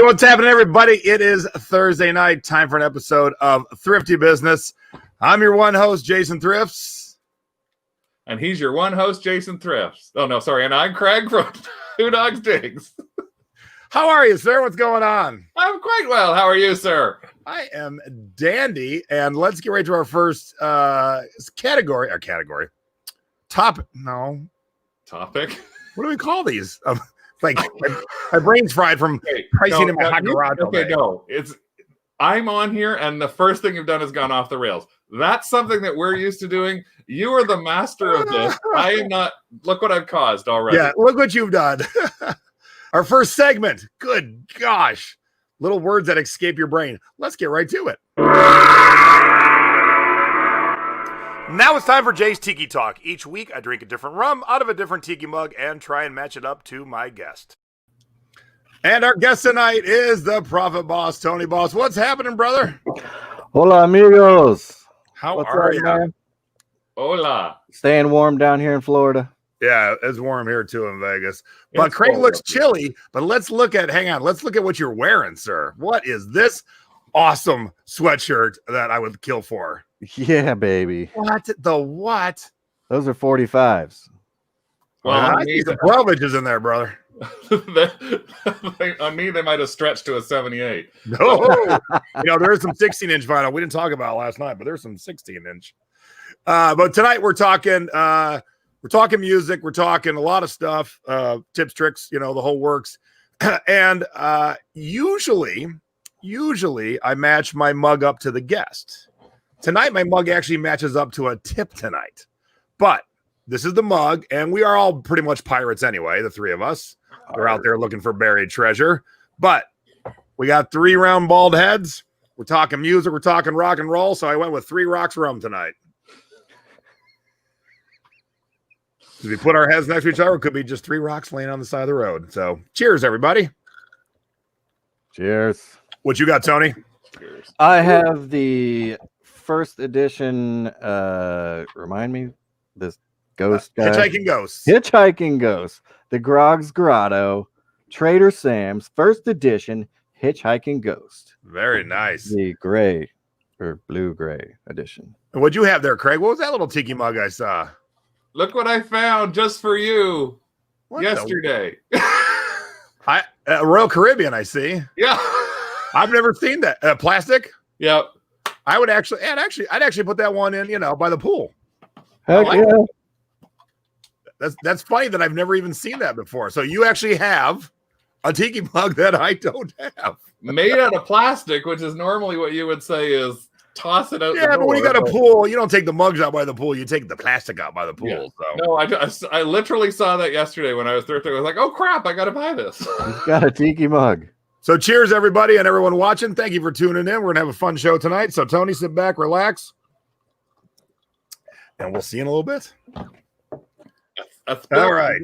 what's happening, everybody? It is Thursday night. Time for an episode of Thrifty Business. I'm your one host, Jason Thrifts. And he's your one host, Jason Thrifts. Oh, no, sorry. And I'm Craig from Two Dogs Digs. How are you, sir? What's going on? I'm quite well. How are you, sir? I am dandy. And let's get right to our first category. Topic. Topic. What do we call these? Like my brain's fried from pricing in my hot garage. I'm on here, and the first thing you've done is gone off the rails. That's something that we're used to doing. You are the master of this. I am not. Look what I've caused already. Yeah, look what you've done. Our first segment. Good gosh. Little words that escape your brain. Let's get right to it. Now it's time for Jay's Tiki Talk. Each week, I drink a different rum out of a different tiki mug and try and match it up to my guest. And our guest tonight is the Profit Boss, Tony Boss. What's happening, brother? Hola, amigos. How are you? Man? Hola. Staying warm down here in Florida. Yeah, it's warm here too in Vegas. But Craig looks chilly. But let's look at what you're wearing, sir. What is this awesome sweatshirt that I would kill for? Yeah, baby. What? Those are 45s. Well, I see some 12 inches in there, brother. On me, they might have stretched to a 78. No, there's some 16-inch vinyl we didn't talk about last night, but there's some 16-inch. But tonight we're talking music, we're talking a lot of stuff, tips, tricks, the whole works. And usually I match my mug up to the guest. Tonight, my mug actually matches up to a tip tonight. But this is the mug, and we are all pretty much pirates anyway, the three of us. We're out there looking for buried treasure. But we got 3 round bald heads. We're talking music. We're talking rock and roll. So I went with 3 rocks rum tonight. If we put our heads next to each other, it could be just 3 rocks laying on the side of the road. So cheers, everybody. Cheers. What you got, Tony? Cheers. I have the first edition, remind me, this ghost guy. Hitchhiking Ghost. The Grog's Grotto, Trader Sam's first edition Hitchhiking Ghost. Very nice. The gray or blue-gray edition. And what'd you have there, Craig? What was that little tiki mug I saw? Look what I found just for you yesterday. Royal Caribbean, I see. Yeah. I've never seen that. Plastic? Yep. I'd actually put that one in, by the pool. Heck yeah. That's funny that I've never even seen that before. So you actually have a tiki mug that I don't have. Made out of plastic, which is normally what you would say is toss it out. Yeah, but when you got a pool, you don't take the mugs out by the pool. You take the plastic out by the pool. Yeah. So. No, I literally saw that yesterday when I was thrifting. I was like, oh, crap, I got to buy this. He's got a tiki mug. So cheers, everybody, and everyone watching. Thank you for tuning in. We're going to have a fun show tonight. So, Tony, sit back, relax, and we'll see you in a little bit. All right,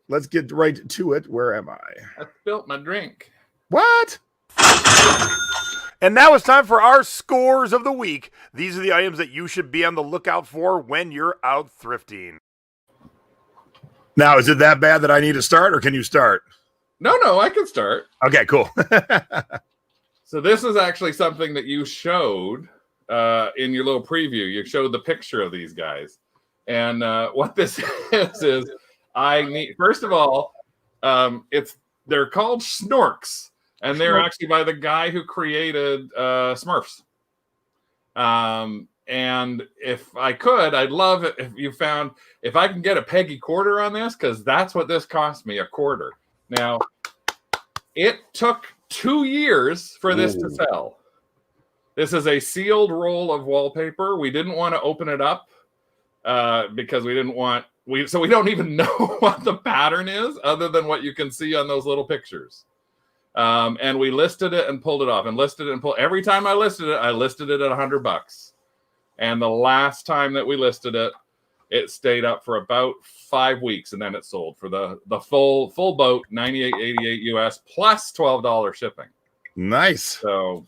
let's get right to it. Where am I? I spilled my drink. What? And now it's time for our scores of the week. These are the items that you should be on the lookout for when you're out thrifting. Now, is it that bad that I need to start, or can you start? No, I can start. Okay, cool. So this is actually something that you showed in your little preview. You showed the picture of these guys. And what this is I need, first of all, they're called Snorks, and they're actually by the guy who created Smurfs. And if I could, I'd love it if I can get a Peggy quarter on this, because that's what this cost me, a quarter. Now, it took 2 years for this to sell. This is a sealed roll of wallpaper. We didn't want to open it up because we don't even know what the pattern is other than what you can see on those little pictures. And we listed it and pulled it off, and listed it and pulled. Every time I listed it at $100. And the last time that we listed it, it stayed up for about 5 weeks, and then it sold for the full boat, $98.88 US plus $12 shipping. Nice. So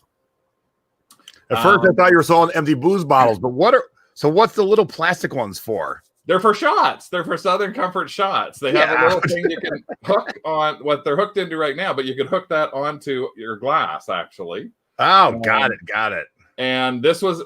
at first I thought you were selling empty booze bottles, but what's the little plastic ones for? They're for shots. They're for Southern Comfort shots. They have a little thing you can hook on what they're hooked into right now, but you could hook that onto your glass, actually. Oh, got it. And this was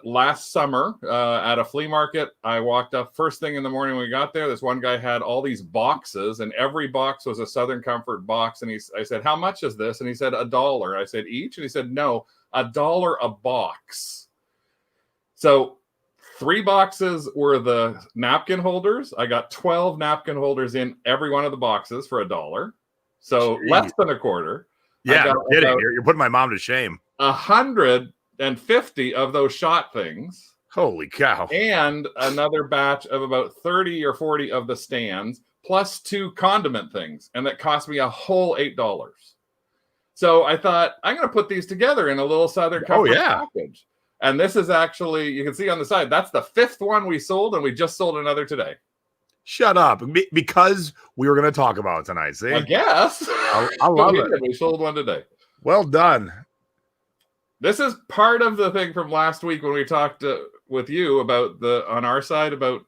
last summer at a flea market. I walked up first thing in the morning when we got there. This one guy had all these boxes, and every box was a Southern Comfort box. And I said, how much is this? And he said, $1. I said, each? And he said, no, $1 a box. So 3 boxes were the napkin holders. I got 12 napkin holders in every one of the boxes for $1. So less than a quarter. Yeah, you're putting my mom to shame. 150 of those shot things. Holy cow. And another batch of about 30 or 40 of the stands, plus 2 condiment things. And that cost me a whole $8. So I thought, I'm going to put these together in a little Southern Comfort package. And this is actually, you can see on the side, that's the 5th one we sold, and we just sold another today. Shut up. Because we were going to talk about it tonight, see? I guess. I love it. We sold one today. Well done. This is part of the thing from last week when we talked with you about on our side about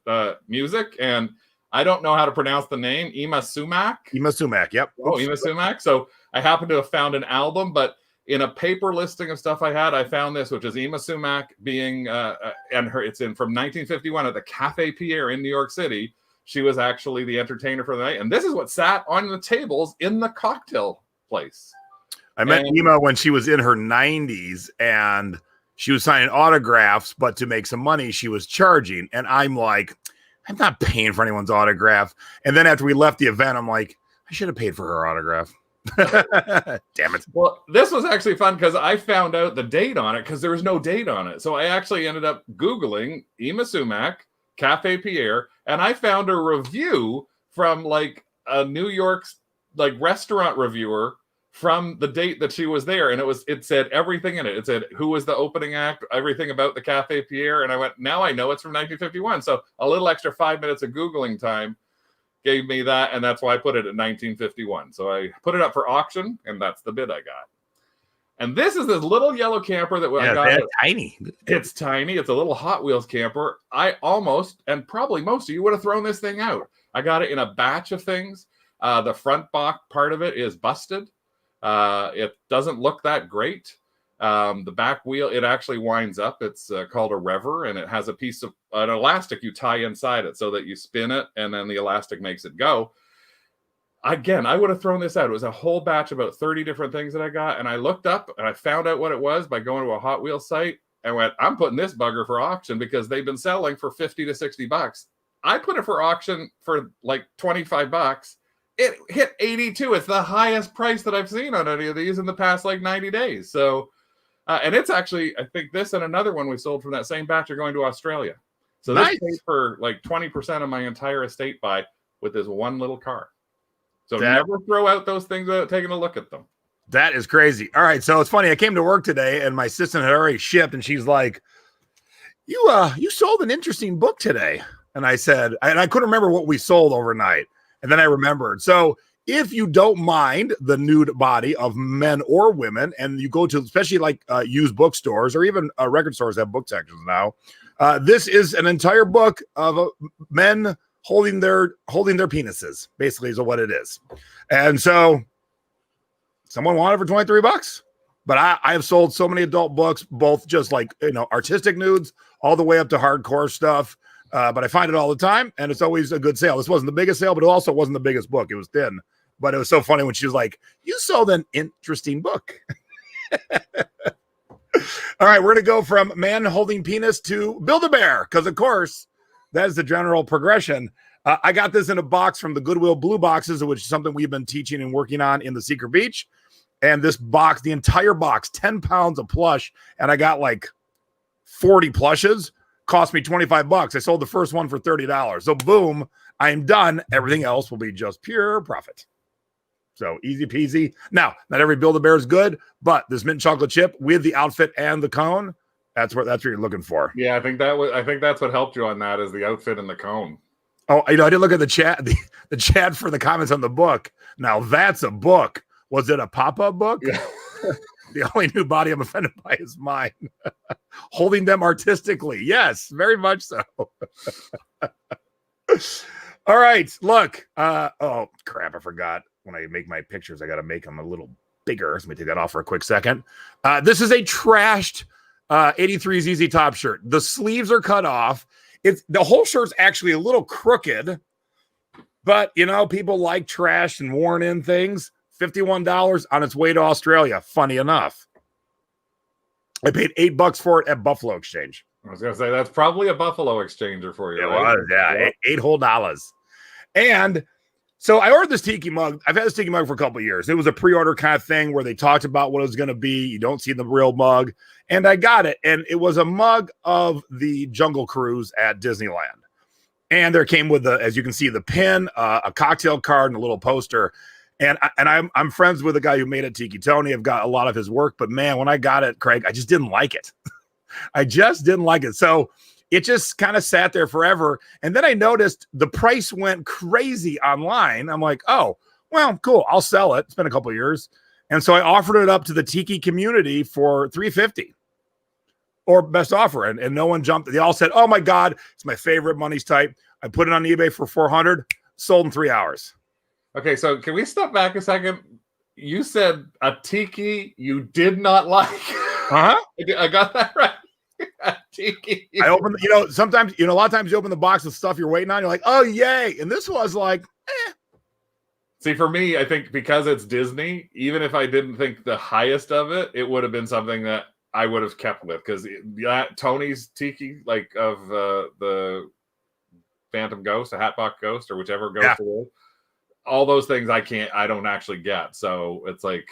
music, and I don't know how to pronounce the name. Ima Sumac, yep. Oh, Ima Sumac. So I happen to have found an album, but in a paper listing of stuff I had, I found this, which is Ima Sumac being, it's from 1951 at the Cafe Pierre in New York City. She was actually the entertainer for the night. And this is what sat on the tables in the cocktail place. I met Ima when she was in her 90s, and she was signing autographs, but to make some money, she was charging. And I'm like, I'm not paying for anyone's autograph. And then after we left the event, I'm like, I should have paid for her autograph. Damn it. Well, this was actually fun because I found out the date on it because there was no date on it. So I actually ended up Googling Ima Sumac, Cafe Pierre, and I found a review from like a New York restaurant reviewer from the date that she was there, and it said everything in it. It said who was the opening act, everything about the Cafe Pierre, and I went, now I know it's from 1951. So a little extra 5 minutes of Googling time gave me that, and that's why I put it at 1951. So I put it up for auction, and that's the bid I got. And this is this little yellow camper that I got. It's tiny. It's tiny. It's a little Hot Wheels camper. I almost, and probably most of you would have thrown this thing out. I got it in a batch of things. The front box part of it is busted. It doesn't look that great. The back wheel, it actually winds up. It's called a rever, and it has a piece of an elastic you tie inside it so that you spin it, and then the elastic makes it go. Again, I would have thrown this out. It was a whole batch, about 30 different things that I got, and I looked up, and I found out what it was by going to a Hot Wheels site, and went, I'm putting this bugger for auction because they've been selling for 50 to 60 bucks. I put it for auction for like 25 bucks. It hit 82. It's the highest price that I've seen on any of these in the past like 90 days. So, and it's actually, I think this and another one we sold from that same batch are going to Australia. So this paid for like 20% of my entire estate buy with this one little car. So never throw out those things without taking a look at them. That is crazy. All right. So it's funny. I came to work today and my assistant had already shipped, and she's like, you sold an interesting book today. And I said, and I couldn't remember what we sold overnight. And then I remembered. So if you don't mind the nude body of men or women, and you go to especially like used bookstores or even record stores have book sections now, this is an entire book of men holding their penises, basically is what it is. And so someone wanted it for 23 bucks. But I have sold so many adult books, both just like, artistic nudes all the way up to hardcore stuff. But I find it all the time, and it's always a good sale. This wasn't the biggest sale, but it also wasn't the biggest book. It was thin. But it was so funny when she was like, you sold an interesting book. All right, we're going to go from man holding penis to Build-A-Bear, because, of course, that is the general progression. I got this in a box from the Goodwill Blue Boxes, which is something we've been teaching and working on in the Secret Beach. And this box, the entire box, 10 pounds of plush, and I got like 40 plushes. Cost me 25 bucks. I sold the first one for $30. So boom, I am done. Everything else will be just pure profit. So easy peasy. Now, not every Build-A-Bear is good, but this mint chocolate chip with the outfit and the cone, that's what you're looking for. Yeah, I think that's what helped you on that is the outfit and the cone. Oh, I didn't look at the chat, the chat for the comments on the book. Now that's a book. Was it a pop-up book? Yeah. The only new body I'm offended by is mine. Holding them artistically. Yes, very much so. All right, look. Oh crap, I forgot. When I make my pictures, I got to make them a little bigger. So let me take that off for a quick second. This is a trashed 83 ZZ Top shirt. The sleeves are cut off. The whole shirt's actually a little crooked, but people like trashed and worn in things. $51 on its way to Australia. Funny enough, I paid $8 for it at Buffalo Exchange. I was gonna say that's probably a Buffalo exchanger for you. It right? was, yeah, $8 whole. And so I ordered this tiki mug. I've had this tiki mug for a couple of years. It was a pre-order kind of thing where they talked about what it was going to be. You don't see the real mug. And I got it. And it was a mug of the Jungle Cruise at Disneyland. And there came with, as you can see, the pin, a cocktail card, and a little poster. And I'm friends with the guy who made it, Tiki Tony. I've got a lot of his work. But man, when I got it, Craig, I just didn't like it. I just didn't like it. So it just kind of sat there forever. And then I noticed the price went crazy online. I'm like, oh, well, cool. I'll sell it. It's been a couple of years. And so I offered it up to the Tiki community for $350 or best offer. And no one jumped. They all said, oh my God, it's my favorite money's type. I put it on eBay for $400, sold in 3 hours. Okay. So can we step back a second? You said a Tiki you did not like. Uh-huh. I got that right. Tiki. I opened, sometimes, a lot of times you open the box of stuff you're waiting on. You're like, oh, yay. And this was like, eh. See, for me, I think because it's Disney, even if I didn't think the highest of it, it would have been something that I would have kept with. Because Tony's Tiki, like of the Phantom Ghost, a Hatbox Ghost, or whichever ghost it is, all those things I don't actually get. So it's like,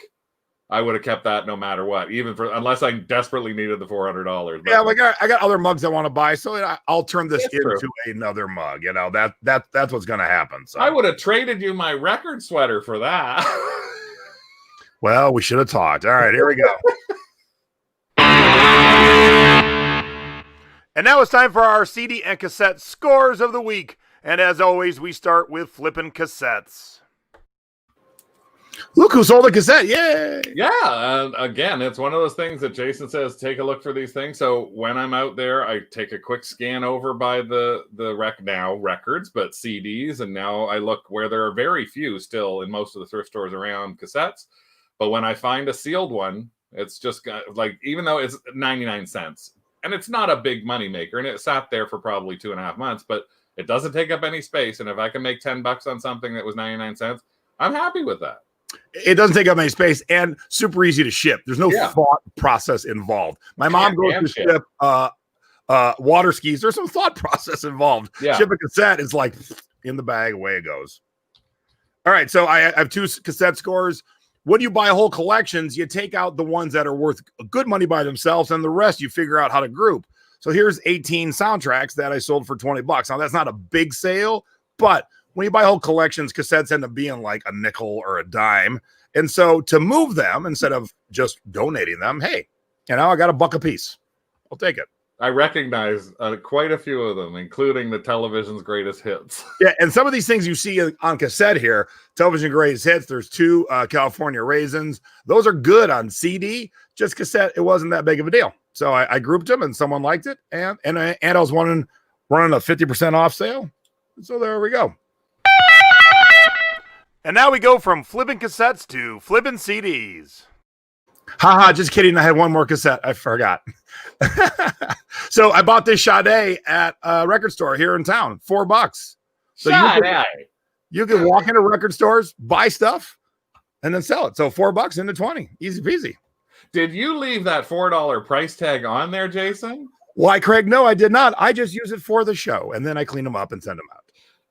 I would have kept that no matter what, unless I desperately needed the $400. Yeah, like I got other mugs I want to buy, so I'll turn this into another mug. That's what's going to happen. So I would have traded you my record sweater for that. Well, we should have talked. All right, here we go. And now it's time for our CD and cassette scores of the week. And as always, we start with flipping cassettes. Look who sold a cassette. Yay. Yeah. Again, it's one of those things that Jason says, take a look for these things. So when I'm out there, I take a quick scan over by the records, but CDs. And now I look where there are very few still in most of the thrift stores around cassettes. But when I find a sealed one, it's just like, even though it's 99 cents and it's not a big money maker and it sat there for probably 2.5 months, but it doesn't take up any space. And if I can make $10 on something that was 99 cents, I'm happy with that. It doesn't take up any space and super easy to ship. There's no thought process involved. My mom goes to ship water skis. There's some thought process involved. Yeah. Ship a cassette is like in the bag, away it goes. All right, so I have 2 cassette scores. When you buy whole collections, you take out the ones that are worth good money by themselves, and the rest you figure out how to group. So here's 18 soundtracks that I sold for $20. Now that's not a big sale, but when you buy whole collections, cassettes end up being like a nickel or a dime. And so to move them instead of just donating them, hey, I got $1 a piece. I'll take it. I recognize quite a few of them, including the television's greatest hits. Yeah, and some of these things you see on cassette here, television greatest hits, there's 2 California Raisins. Those are good on CD. Just cassette, it wasn't that big of a deal. So I grouped them, and someone liked it, and I was running a 50% off sale. So there we go. And now we go from flipping cassettes to flipping CDs. Haha, just kidding. I had one more cassette. I forgot. So I bought this Sade at a record store here in town, $4. So you can walk into record stores, buy stuff, and then sell it. So $4 into 20. Easy peasy. Did you leave that $4 price tag on there, Jason? Why, Craig? No, I did not. I just use it for the show, and then I clean them up and send them out.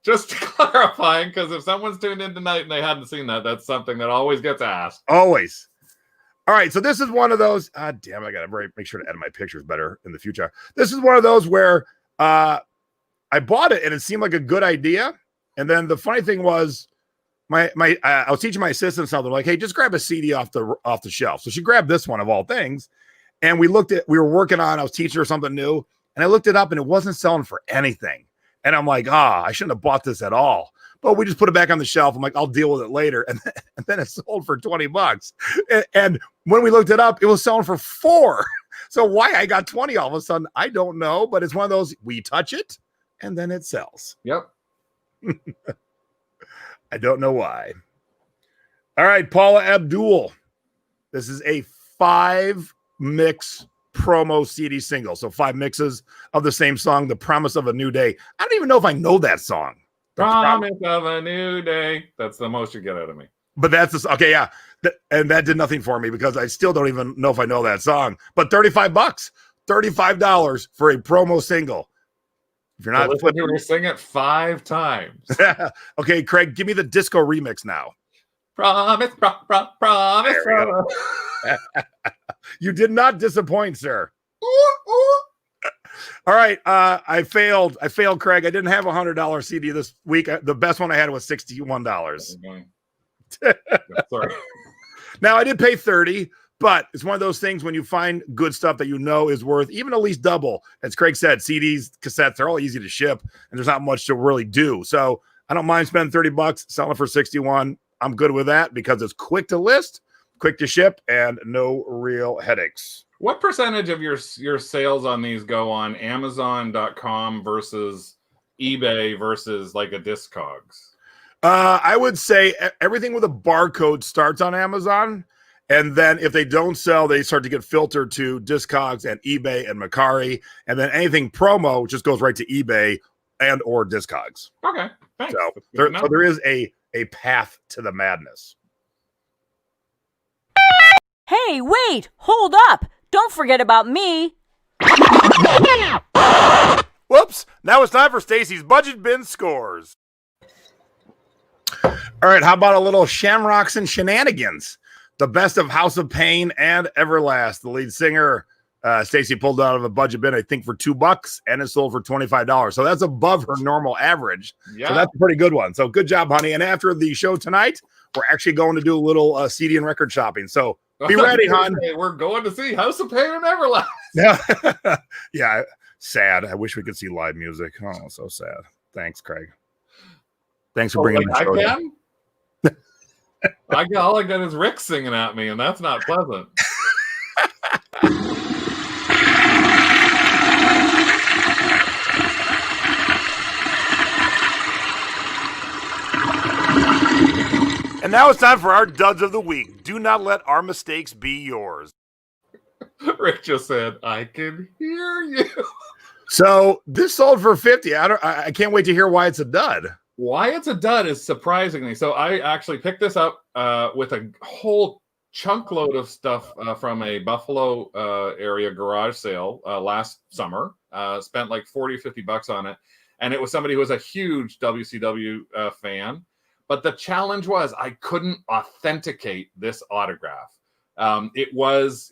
Just clarifying, because if someone's tuned in tonight and they hadn't seen that, that's something that always gets asked. Always. All right, so this is one of those. Damn, I got to make sure to edit my pictures better in the future. This is one of those where I bought it and it seemed like a good idea. And then the funny thing was, I was teaching my assistant something like, hey, just grab a CD off the shelf. So she grabbed this one of all things, and we were working on. I was teaching her something new, and I looked it up, and it wasn't selling for anything. And I'm like, I shouldn't have bought this at all. But we just put it back on the shelf. I'm like, I'll deal with it later. And then it sold for $20. And when we looked it up, it was selling for $4. So why I got 20 all of a sudden, I don't know. But it's one of those, we touch it and then it sells. Yep. I don't know why. All right, Paula Abdul. This is a 5-mix promo CD single. So 5 mixes of the same song, The Promise of a New Day. I don't even know if I know that song. Promise of a New Day. That's the most you get out of me. But that's okay, yeah. And that did nothing for me because I still don't even know if I know that song. But $35, $35 for a promo single. If you're not flipping, you sing it 5 times. Okay, Craig, give me the disco remix now. Promise. You did not disappoint, sir. All right, I failed, Craig. I didn't have a $100 CD this week. The best one I had was $61. Sorry. Now I did pay $30, but it's one of those things when you find good stuff that you know is worth even at least double. As Craig said, CDs, cassettes, they're all easy to ship, and there's not much to really do. So I don't mind spending $30, selling for 61. I'm good with that because it's quick to list, quick to ship, and no real headaches. What percentage of your sales on these go on Amazon.com versus eBay versus like a Discogs? I would say everything with a barcode starts on Amazon. And then if they don't sell, they start to get filtered to Discogs and eBay and Mercari. And then anything promo just goes right to eBay and or Discogs. Okay, thanks. So there is a path to the madness. Hey, wait! Hold up! Don't forget about me! Whoops! Now it's time for Stacy's Budget Bin Scores. All right, how about a little Shamrocks and Shenanigans? The best of House of Pain and Everlast. The lead singer, Stacy, pulled out of a budget bin, I think, for $2, and it sold for $25. So that's above her normal average. Yeah. So that's a pretty good one. So good job, honey. And after the show tonight, we're actually going to do a little CD and record shopping. So be ready, hon. We're going to see House of Pain and Everlast. Yeah. Yeah. Sad. I wish we could see live music. Oh, so sad. Thanks, Craig. Thanks for bringing the show. I can? All I got is Rick singing at me, and that's not pleasant. And now it's time for our duds of the week. Do not let our mistakes be yours. Rick just said, "I can hear you." So this sold for $50. I can't wait to hear why it's a dud. Why it's a dud is surprisingly. So I actually picked this up with a whole chunk load of stuff from a Buffalo area garage sale last summer. Spent like $40 or $50 on it. And it was somebody who was a huge WCW fan. But the challenge was I couldn't authenticate this autograph. It was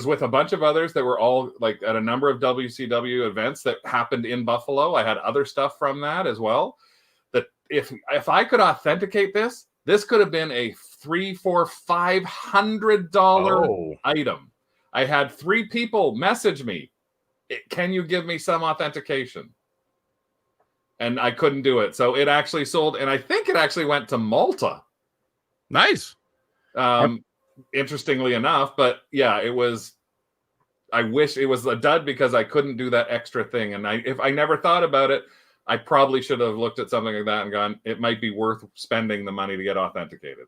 with a bunch of others that were all like at a number of WCW events that happened in Buffalo. I had other stuff from that as well. That if I could authenticate this could have been a $300, $400, $500 item. I had 3 people message me, "Can you give me some authentication?" And I couldn't do it. So it actually sold, and I think it actually went to Malta. Nice. Interestingly enough, but yeah, it was. I wish it was a dud because I couldn't do that extra thing, and if I never thought about it, I probably should have looked at something like that and gone, it might be worth spending the money to get authenticated.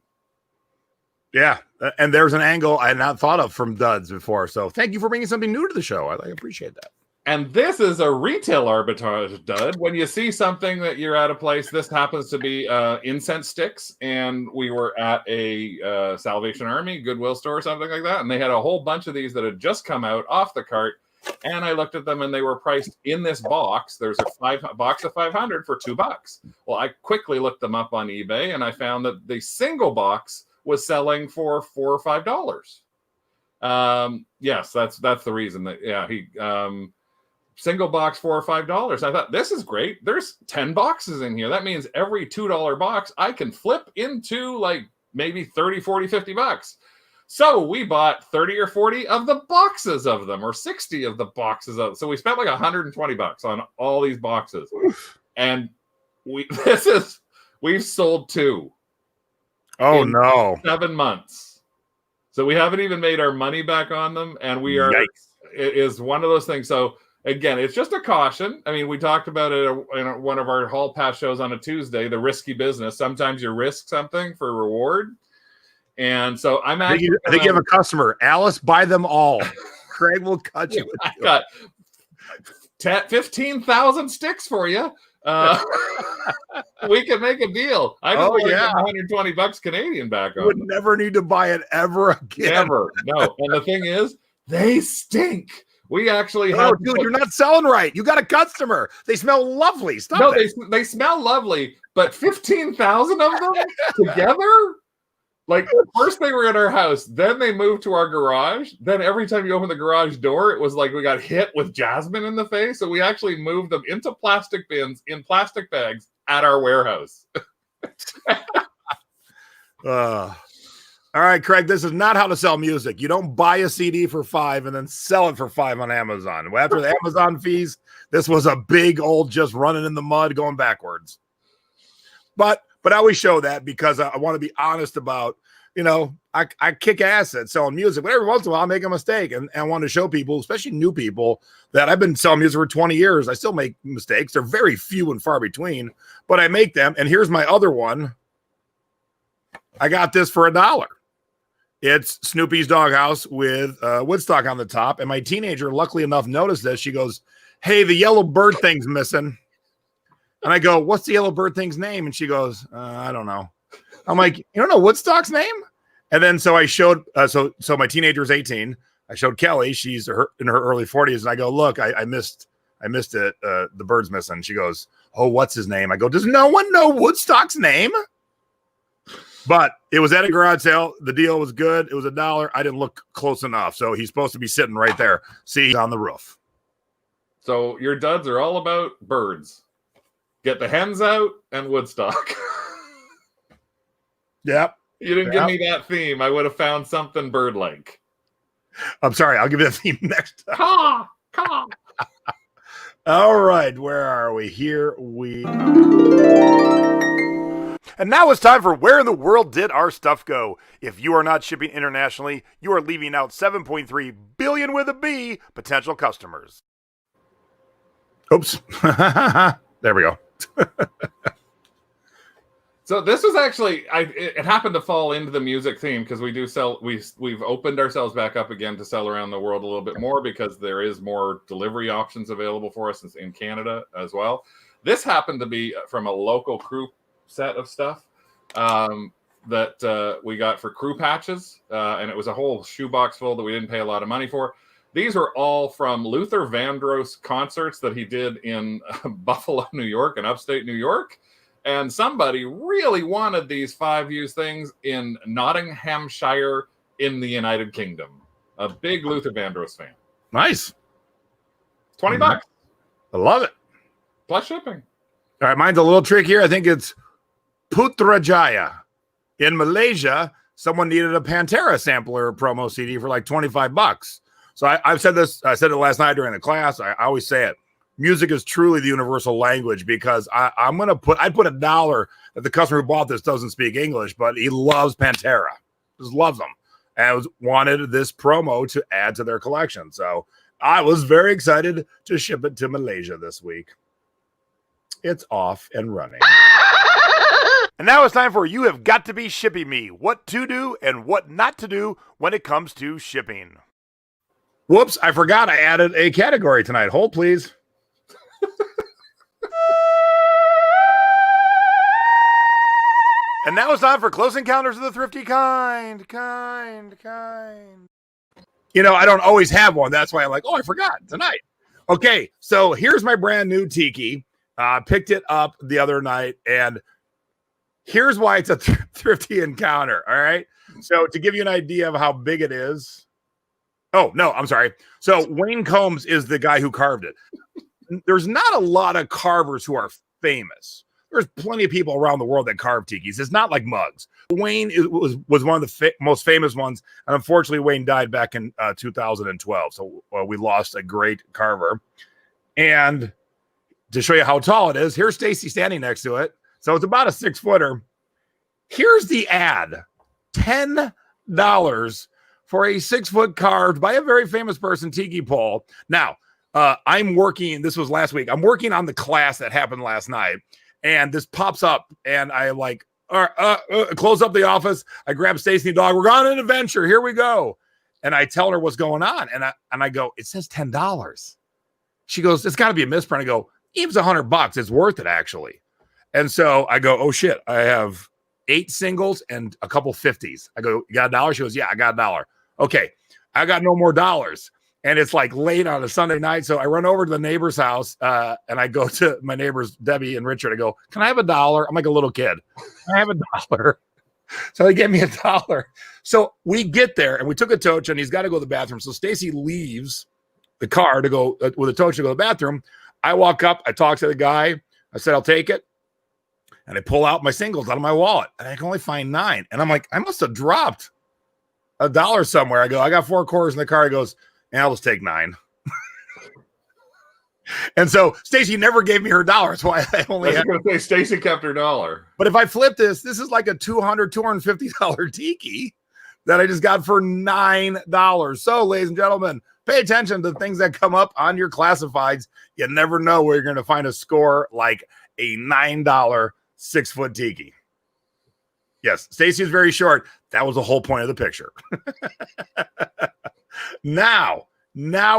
Yeah, and there's an angle I had not thought of from duds before. So thank you for bringing something new to the show. I appreciate that. And this is a retail arbitrage dud. When you see something that you're at a place, this happens to be incense sticks, and we were at a Salvation Army Goodwill store or something like that, and they had a whole bunch of these that had just come out off the cart, and I looked at them, and they were priced in this box. There's a box of 500 for $2. Well, I quickly looked them up on eBay, and I found that the single box was selling for $4 or $5. Yes, that's the reason that he. Single box $4 or $5. I thought, this is great. There's 10 boxes in here. That means every $2 box I can flip into like maybe 30, 40, $50. So we bought 30 or 40 of the boxes of them, or 60 of the boxes of them. So we spent like $120 on all these boxes. And we've sold 2. Oh no. 7 months. So we haven't even made our money back on them. And we are, Yikes. It is one of those things. So again, it's just a caution. I mean, we talked about it in one of our hall pass shows on a Tuesday, the risky business. Sometimes you risk something for reward. And so I'm actually... I think you have a customer. Alice, buy them all. Craig will cut you. I got 15,000 sticks for you. We can make a deal. I just want to get $120 Canadian back on. You would never need to buy it ever again. Never. No. And the thing is, they stink. We actually have. Dude, you're not selling right. You got a customer. They smell lovely. Stop it. They smell lovely, but 15,000 of them together? Like, first they were in our house, then they moved to our garage. Then every time you open the garage door, it was like we got hit with jasmine in the face. So we actually moved them into plastic bins in plastic bags at our warehouse. All right, Craig, this is not how to sell music. You don't buy a CD for $5 and then sell it for $5 on Amazon. After the Amazon fees, this was a big old just running in the mud going backwards. But I always show that because I want to be honest about, I kick ass at selling music, but every once in a while I make a mistake and I want to show people, especially new people, that I've been selling music for 20 years. I still make mistakes. They're very few and far between, but I make them. And here's my other one. I got this for $1. It's Snoopy's Doghouse with Woodstock on the top. And my teenager, luckily enough, noticed this. She goes, "Hey, the yellow bird thing's missing." And I go, "What's the yellow bird thing's name?" And she goes, "I don't know." I'm like, "You don't know Woodstock's name?" And then so I showed, so my teenager is 18. I showed Kelly, she's in her early 40s. And I go, "Look, I missed it. The bird's missing." She goes, "Oh, what's his name?" I go, "Does no one know Woodstock's name?" But it was at a garage sale. The deal was good. It was $1. I didn't look close enough. So he's supposed to be sitting right there. See, he's on the roof. So your duds are all about birds. Get the hens out and Woodstock. Yep. You didn't give me that theme. I would have found something bird-like. I'm sorry. I'll give you the theme next time. Caw! Caw! All right. Where are we? Here we... And now it's time for Where in the World Did Our Stuff Go? If you are not shipping internationally, you are leaving out 7.3 billion with a B potential customers. Oops. There we go. So this was actually, it happened to fall into the music theme because we do sell, we've opened ourselves back up again to sell around the world a little bit more because there is more delivery options available for us in Canada as well. This happened to be from a local crew set of stuff that we got for crew patches, and it was a whole shoebox full that we didn't pay a lot of money for. These are all from Luther Vandross concerts that he did in Buffalo, New York, and upstate New York. And somebody really wanted these 5-use things in Nottinghamshire in the United Kingdom. A big Luther Vandross fan. Nice. $20. I love it. Plus shipping. All right, mine's a little trickier. I think it's Putrajaya. In Malaysia, someone needed a Pantera sampler promo CD for like $25. So I've said this. I said it last night during the class. I always say it. Music is truly the universal language because I'd put $1 that the customer who bought this doesn't speak English, but he loves Pantera, just loves them, and wanted this promo to add to their collection. So I was very excited to ship it to Malaysia this week. It's off and running. And now it's time for You Have Got to Be Shipping Me. What to do and what not to do when it comes to shipping. Whoops, I forgot I added a category tonight. Hold, please. And now it's time for Close Encounters of the Thrifty Kind. You know, I don't always have one. That's why I'm like, oh, I forgot tonight. Okay, so here's my brand new Tiki. Picked it up the other night, and here's why it's a thrifty encounter, all right? So to give you an idea of how big it is. Oh, no, I'm sorry. So Wayne Combs is the guy who carved it. There's not a lot of carvers who are famous. There's plenty of people around the world that carve tikis. It's not like mugs. Wayne was one of the most famous ones, and unfortunately, Wayne died back in 2012. So we lost a great carver. And to show you how tall it is, here's Stacy standing next to it. So it's about a 6-footer. Here's the ad: $10 for a 6-foot carved by a very famous person tiki pole. Now, I'm working, this was last week, I'm working on the class that happened last night, and this pops up, and I like, close up the office. I grab Stacy the dog. We're on an adventure. Here we go. And I tell her what's going on. And I go, it says $10. She goes, it's got to be a misprint. I go, even if it's $100, it's worth it, actually. And so I go, oh shit, I have 8 singles and a couple 50s. I go, you got $1? She goes, yeah, I got $1. Okay, I got no more dollars. And it's like late on a Sunday night. So I run over to the neighbor's house and I go to my neighbors, Debbie and Richard. I go, can I have $1? I'm like a little kid. I have $1. So they gave me $1. So we get there and we took a toach and he's got to go to the bathroom. So Stacy leaves the car to go with a toach to go to the bathroom. I walk up, I talk to the guy. I said, I'll take it. And I pull out my singles out of my wallet and I can only find 9. And I'm like, I must have dropped $1 somewhere. I go, I got 4 quarters in the car. He goes, and I'll just take 9. And so Stacy never gave me her $1. So I only had to say Stacy kept her $1. But if I flip this is like a $250 tiki that I just got for $9. So, ladies and gentlemen, pay attention to things that come up on your classifieds. You never know where you're going to find a score like a $9 6-foot tiki. Yes, Stacy is very short. That was the whole point of the picture. Now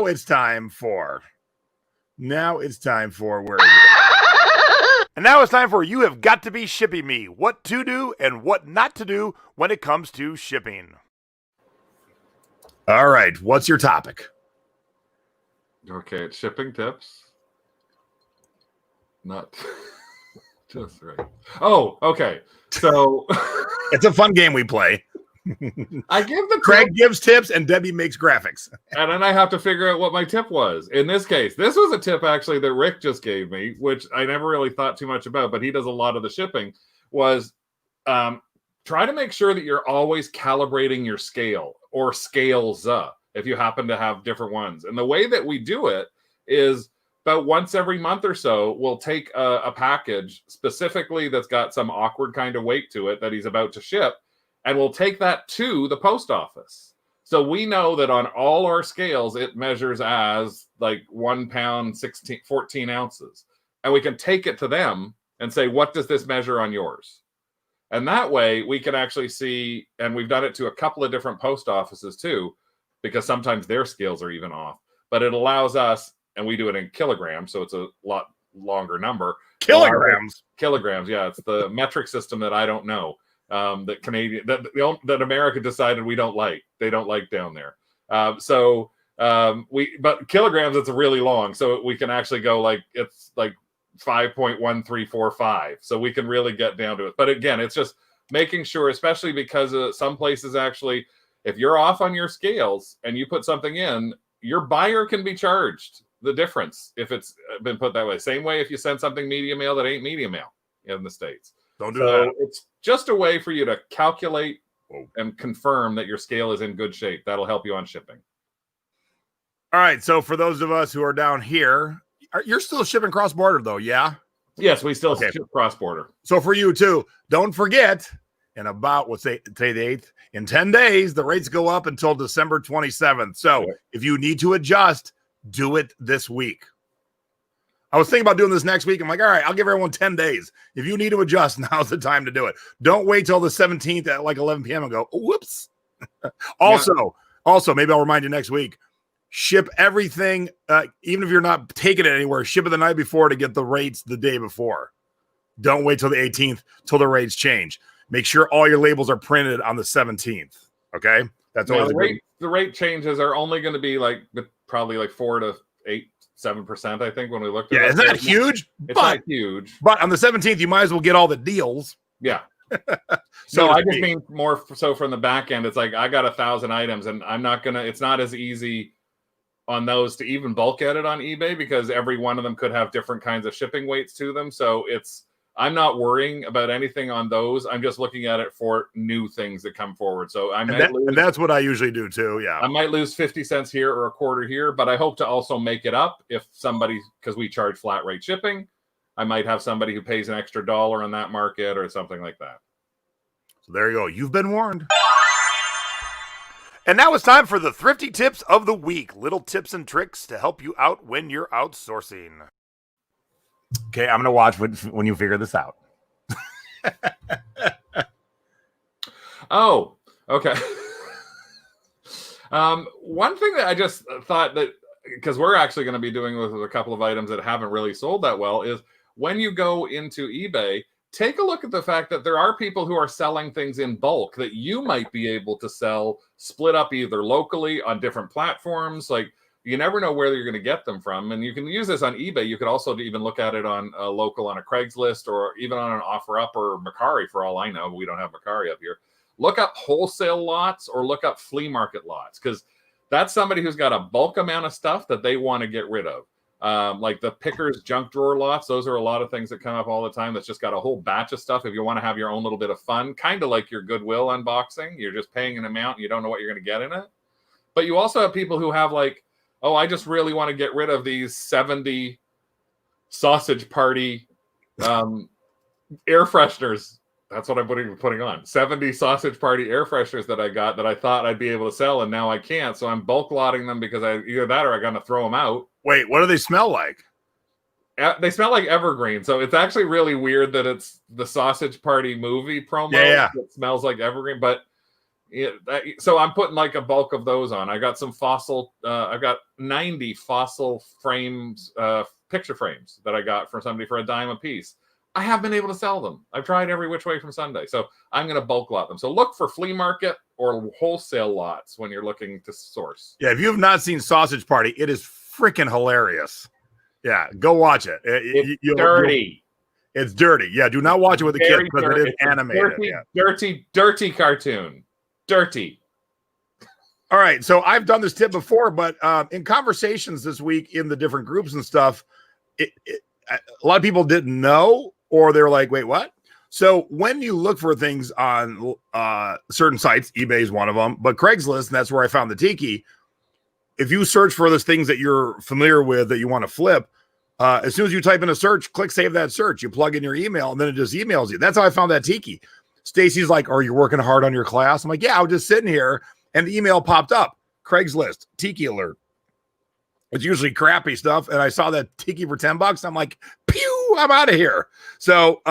it's time for where is it? And now it's time for You Have Got to Be Shipping Me. What to do and what not to do when it comes to shipping. All right, what's your topic? Okay, it's shipping tips. Not just right. Oh, okay. So it's a fun game we play. I give the Craig gives tips and Debbie makes graphics. And then I have to figure out what my tip was. In this case, this was a tip actually that Rick just gave me, which I never really thought too much about, but he does a lot of the shipping, was try to make sure that you're always calibrating your scale or scales if you happen to have different ones. And the way that we do it is about once every month or so, we'll take a package specifically that's got some awkward kind of weight to it that he's about to ship, and we'll take that to the post office. So we know that on all our scales, it measures as like 1 pound, 14 ounces. And we can take it to them and say, what does this measure on yours? And that way we can actually see, and we've done it to a couple of different post offices too, because sometimes their scales are even off. But it allows us, and we do it in kilograms, so it's a lot longer number. Kilograms? Kilograms, yeah. It's the metric system that I don't know. That America decided we don't like. They don't like down there. But kilograms, it's really long, so we can actually go like it's like 5.1345. So we can really get down to it. But again, it's just making sure, especially because some places actually, if you're off on your scales and you put something in, your buyer can be charged the difference if it's been put that way. Same way if you send something media mail that ain't media mail in the States. Don't do that. It's just a way for you to calculate and confirm that your scale is in good shape. That'll help you on shipping. All right. So for those of us who are down here, you're still shipping cross-border though, yeah? Yes, we still ship cross-border. So for you too, don't forget, in about, today the 8th, in 10 days, the rates go up until December 27th. So if you need to adjust, do it this week. I was thinking about doing this next week. I'm like, all right, I'll give everyone 10 days. If you need to adjust, now's the time to do it. Don't wait till the 17th at like 11 p.m. and go, whoops. Also, maybe I'll remind you next week, ship everything, even if you're not taking it anywhere, ship it the night before to get the rates the day before. Don't wait till the 18th till the rates change. Make sure all your labels are printed on the 17th. Okay? That's always the rate changes are only going to be like probably like 4 to 7%, I think, when we looked at it. It's not huge. It's not huge. But on the 17th, you might as well get all the deals. Yeah. So I just mean more so from the back end. It's like I got 1,000 items, and it's not as easy on those to even bulk edit on eBay because every one of them could have different kinds of shipping weights to them. So I'm not worrying about anything on those. I'm just looking at it for new things that come forward. So and that's what I usually do too. Yeah. I might lose 50 cents here or a quarter here, but I hope to also make it up if somebody, because we charge flat rate shipping, I might have somebody who pays an extra $1 on that market or something like that. So there you go. You've been warned. And now it's time for the Thrifty Tips of the Week. Little tips and tricks to help you out when you're outsourcing. Okay, I'm going to watch when you figure this out. Oh, okay. One thing that I just thought that, because we're actually going to be doing with a couple of items that haven't really sold that well, is when you go into eBay, take a look at the fact that there are people who are selling things in bulk that you might be able to sell, split up either locally on different platforms. Like, you never know where you're going to get them from. And you can use this on eBay. You could also even look at it on a local, on a Craigslist, or even on an OfferUp or Mercari, for all I know. We don't have Mercari up here. Look up wholesale lots or look up flea market lots, because that's somebody who's got a bulk amount of stuff that they want to get rid of. Like the pickers junk drawer lots, those are a lot of things that come up all the time. That's just got a whole batch of stuff. If you want to have your own little bit of fun, kind of like your Goodwill unboxing, you're just paying an amount and you don't know what you're going to get in it. But you also have people who have like, oh, I just really want to get rid of these 70 sausage party air fresheners. That's what I'm putting on. 70 sausage party air fresheners that I got that I thought I'd be able to sell, and now I can't. So I'm bulk lotting them because either that or I'm going to throw them out. Wait, what do they smell like? They smell like evergreen. So it's actually really weird that it's the sausage party movie promo. Yeah. That smells like evergreen. But so I'm putting like a bulk of those on. I got some fossil. I've got 90 fossil frames, picture frames that I got from somebody for $10 a piece. I have been able to sell them. I've tried every which way from Sunday. So I'm going to bulk lot them. So look for flea market or wholesale lots when you're looking to source. Yeah, if you have not seen Sausage Party, it is freaking hilarious. Yeah, go watch it. It's dirty. It's dirty. Yeah, do not watch it with the kids because it is animated. Dirty cartoon. Dirty. All right, so I've done this tip before, but in conversations this week in the different groups and stuff, a lot of people didn't know, or they're like, wait, what? So when you look for things on certain sites, eBay is one of them, but Craigslist, and that's where I found the Tiki. If you search for those things that you're familiar with that you want to flip, as soon as you type in a search, click save that search. You plug in your email, and then it just emails you. That's how I found that Tiki. Stacy's like, are you working hard on your class? I'm like, yeah, I was just sitting here, and the email popped up. Craigslist, Tiki alert. It's usually crappy stuff, and I saw that Tiki for $10. I'm like, pew, I'm out of here. So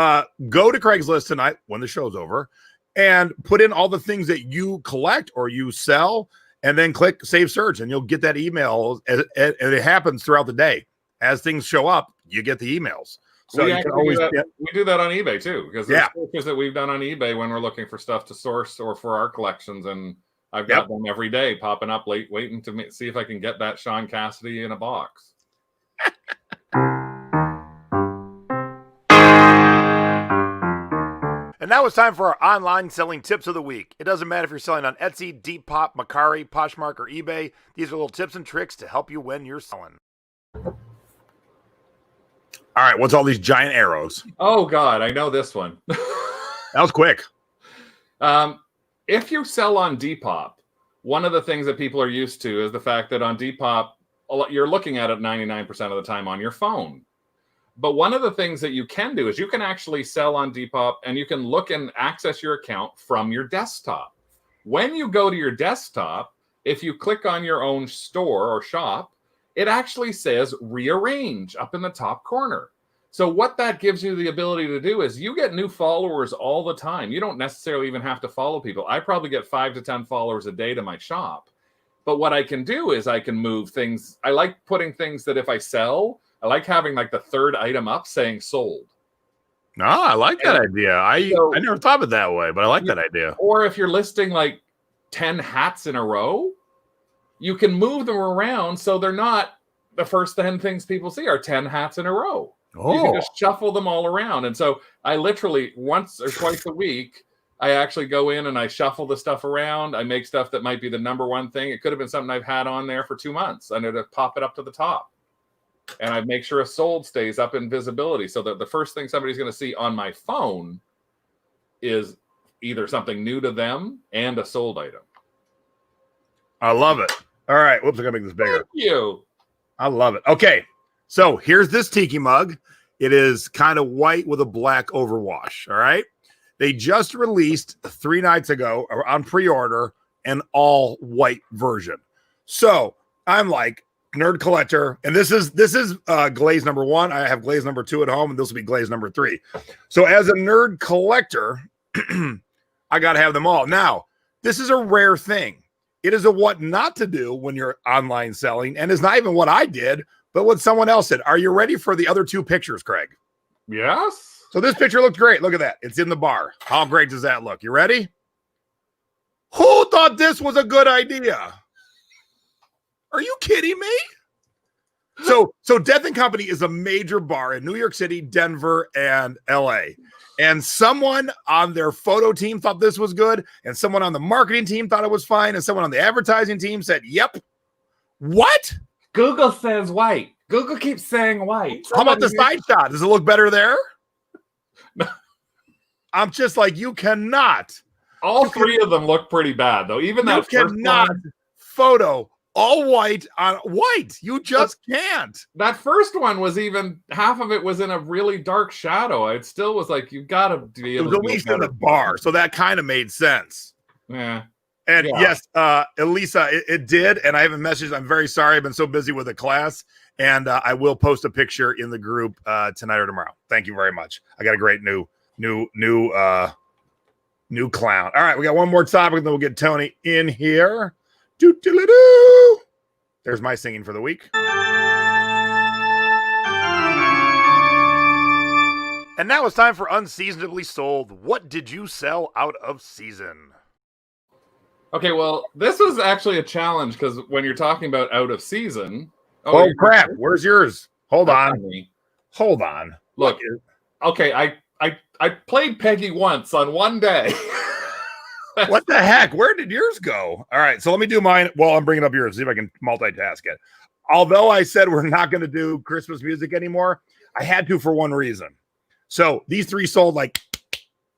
go to Craigslist tonight when the show's over and put in all the things that you collect or you sell, and then click save search, and you'll get that email. And it happens throughout the day. As things show up, you get the emails. So you can always we do that on eBay too, because there's searches that we've done on eBay when we're looking for stuff to source or for our collections, and I've got them every day popping up late, waiting to see if I can get that Sean Cassidy in a box. And now it's time for our online selling tips of the week. It doesn't matter if you're selling on Etsy, Depop, Mercari, Poshmark, or eBay. These are little tips and tricks to help you when you're selling. All right, what's all these giant arrows? Oh, God, I know this one. That was quick. If you sell on Depop, one of the things that people are used to is the fact that on Depop, you're looking at it 99% of the time on your phone. But one of the things that you can do is you can actually sell on Depop, and you can look and access your account from your desktop. When you go to your desktop, if you click on your own store or shop, it actually says rearrange up in the top corner. So what that gives you the ability to do is you get new followers all the time. You don't necessarily even have to follow people. I probably get 5 to 10 followers a day to my shop. But what I can do is I can move things. I like putting things that if I sell, I like having like the third item up saying sold. No, I like that idea. I never thought of it that way, but I like that idea. Or if you're listing like 10 hats in a row, you can move them around so they're not the first 10 things people see are 10 hats in a row. Oh. You can just shuffle them all around. And so I literally once or twice a week, I actually go in and I shuffle the stuff around. I make stuff that might be the number one thing. It could have been something I've had on there for 2 months. I need to pop it up to the top. And I make sure a sold stays up in visibility so that the first thing somebody's going to see on my phone is either something new to them and a sold item. I love it. All right. Whoops, I got to make this bigger. Thank you. I love it. Okay. So here's this Tiki mug. It is kind of white with a black overwash. All right. They just released 3 nights ago on pre-order an all white version. So I'm like, nerd collector, and this is glaze number 1. I have glaze number 2 at home, and this will be glaze number 3. So as a nerd collector, I got to have them all. Now, this is a rare thing. It is a what not to do when you're online selling, and it's not even what I did, but what someone else did. Are you ready for the other 2 pictures, Craig? Yes. So this picture looked great. Look at that. It's in the bar. How great does that look? You ready? Who thought this was a good idea? Are you kidding me? So Death and Company is a major bar in New York City, Denver, and LA. And someone on their photo team thought this was good, and someone on the marketing team thought it was fine, and someone on the advertising team said, yep. What? Google says white. Google keeps saying white. How about the side shot? Does it look better there? I'm just like, you cannot. All 3 of them look pretty bad, though. Even that you first cannot one. Photo all white on white. You just can't. That first one was even half of it was in a really dark shadow. It still was like, you've got to be able to. It was at least in the bar, so that kind of made sense. Yeah. And yes, Elisa, it did. And I have a message. I'm very sorry. I've been so busy with the class, and I will post a picture in the group tonight or tomorrow. Thank you very much. I got a great new clown. All right, we got one more topic, and then we'll get Tony in here. Do. There's my singing for the week. And now it's time for Unseasonably Sold. What did you sell out of season? Okay, well, this was actually a challenge because when you're talking about out of season. Oh crap! Where's yours? Hold on. Look, okay, I played Peggy once on one day. What the heck? Where did yours go? All right, so let me do mine while I'm bringing up yours. See if I can multitask it. Although I said we're not going to do Christmas music anymore, I had to for one reason. So these 3 sold like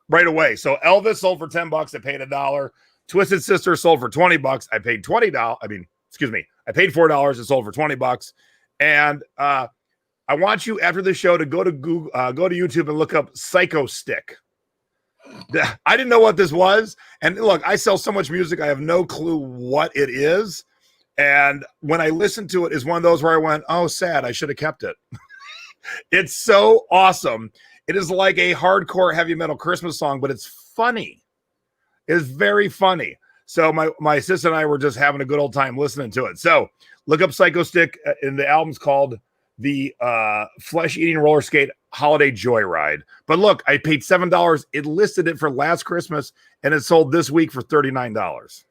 right away. So Elvis sold for $10. I paid $1. Twisted Sister sold for $20. I paid $20. I paid $4. It sold for $20. And I want you after the show to go to Google, go to YouTube and look up Psycho Stick. I didn't know what this was. And look, I sell so much music, I have no clue what it is. And when I listened to it, is one of those where I went, oh, sad, I should have kept it. It's so awesome. It is like a hardcore heavy metal Christmas song, but it's funny. It's very funny. So my sister and I were just having a good old time listening to it. So look up Psycho Stick, and the album's called the Flesh-Eating Roller Skate Holiday Joyride. But look, I paid $7. It listed it for last Christmas, and it sold this week for $39.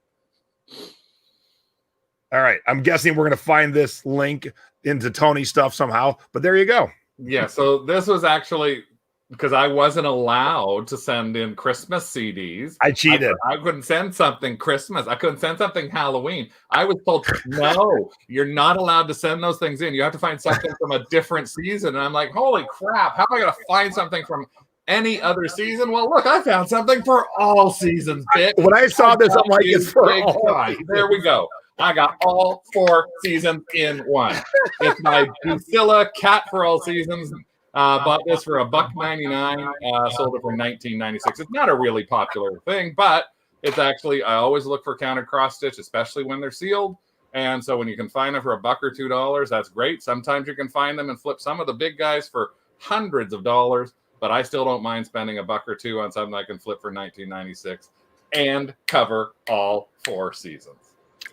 All right, I'm guessing we're going to find this link into Tony's stuff somehow, but there you go. Yeah, so this was actually because I wasn't allowed to send in Christmas CDs. I cheated. I couldn't send something Christmas. I couldn't send something Halloween. I was told, no, you're not allowed to send those things in. You have to find something from a different season. And I'm like, holy crap, how am I going to find something from any other season? Well, look, I found something for all seasons, bitch. When I saw this, I'm like, it's for all seasons. There we go. I got all 4 seasons in one. It's my Drusilla Cat for All Seasons. Bought this for $1.99. Sold it for $19.96. It's not a really popular thing, but it's actually, I always look for counted cross stitch, especially when they're sealed. And so when you can find them for $1 or $2, that's great. Sometimes you can find them and flip some of the big guys for hundreds of dollars, but I still don't mind spending $1 or $2 on something I can flip for $19.96 and cover all 4 seasons.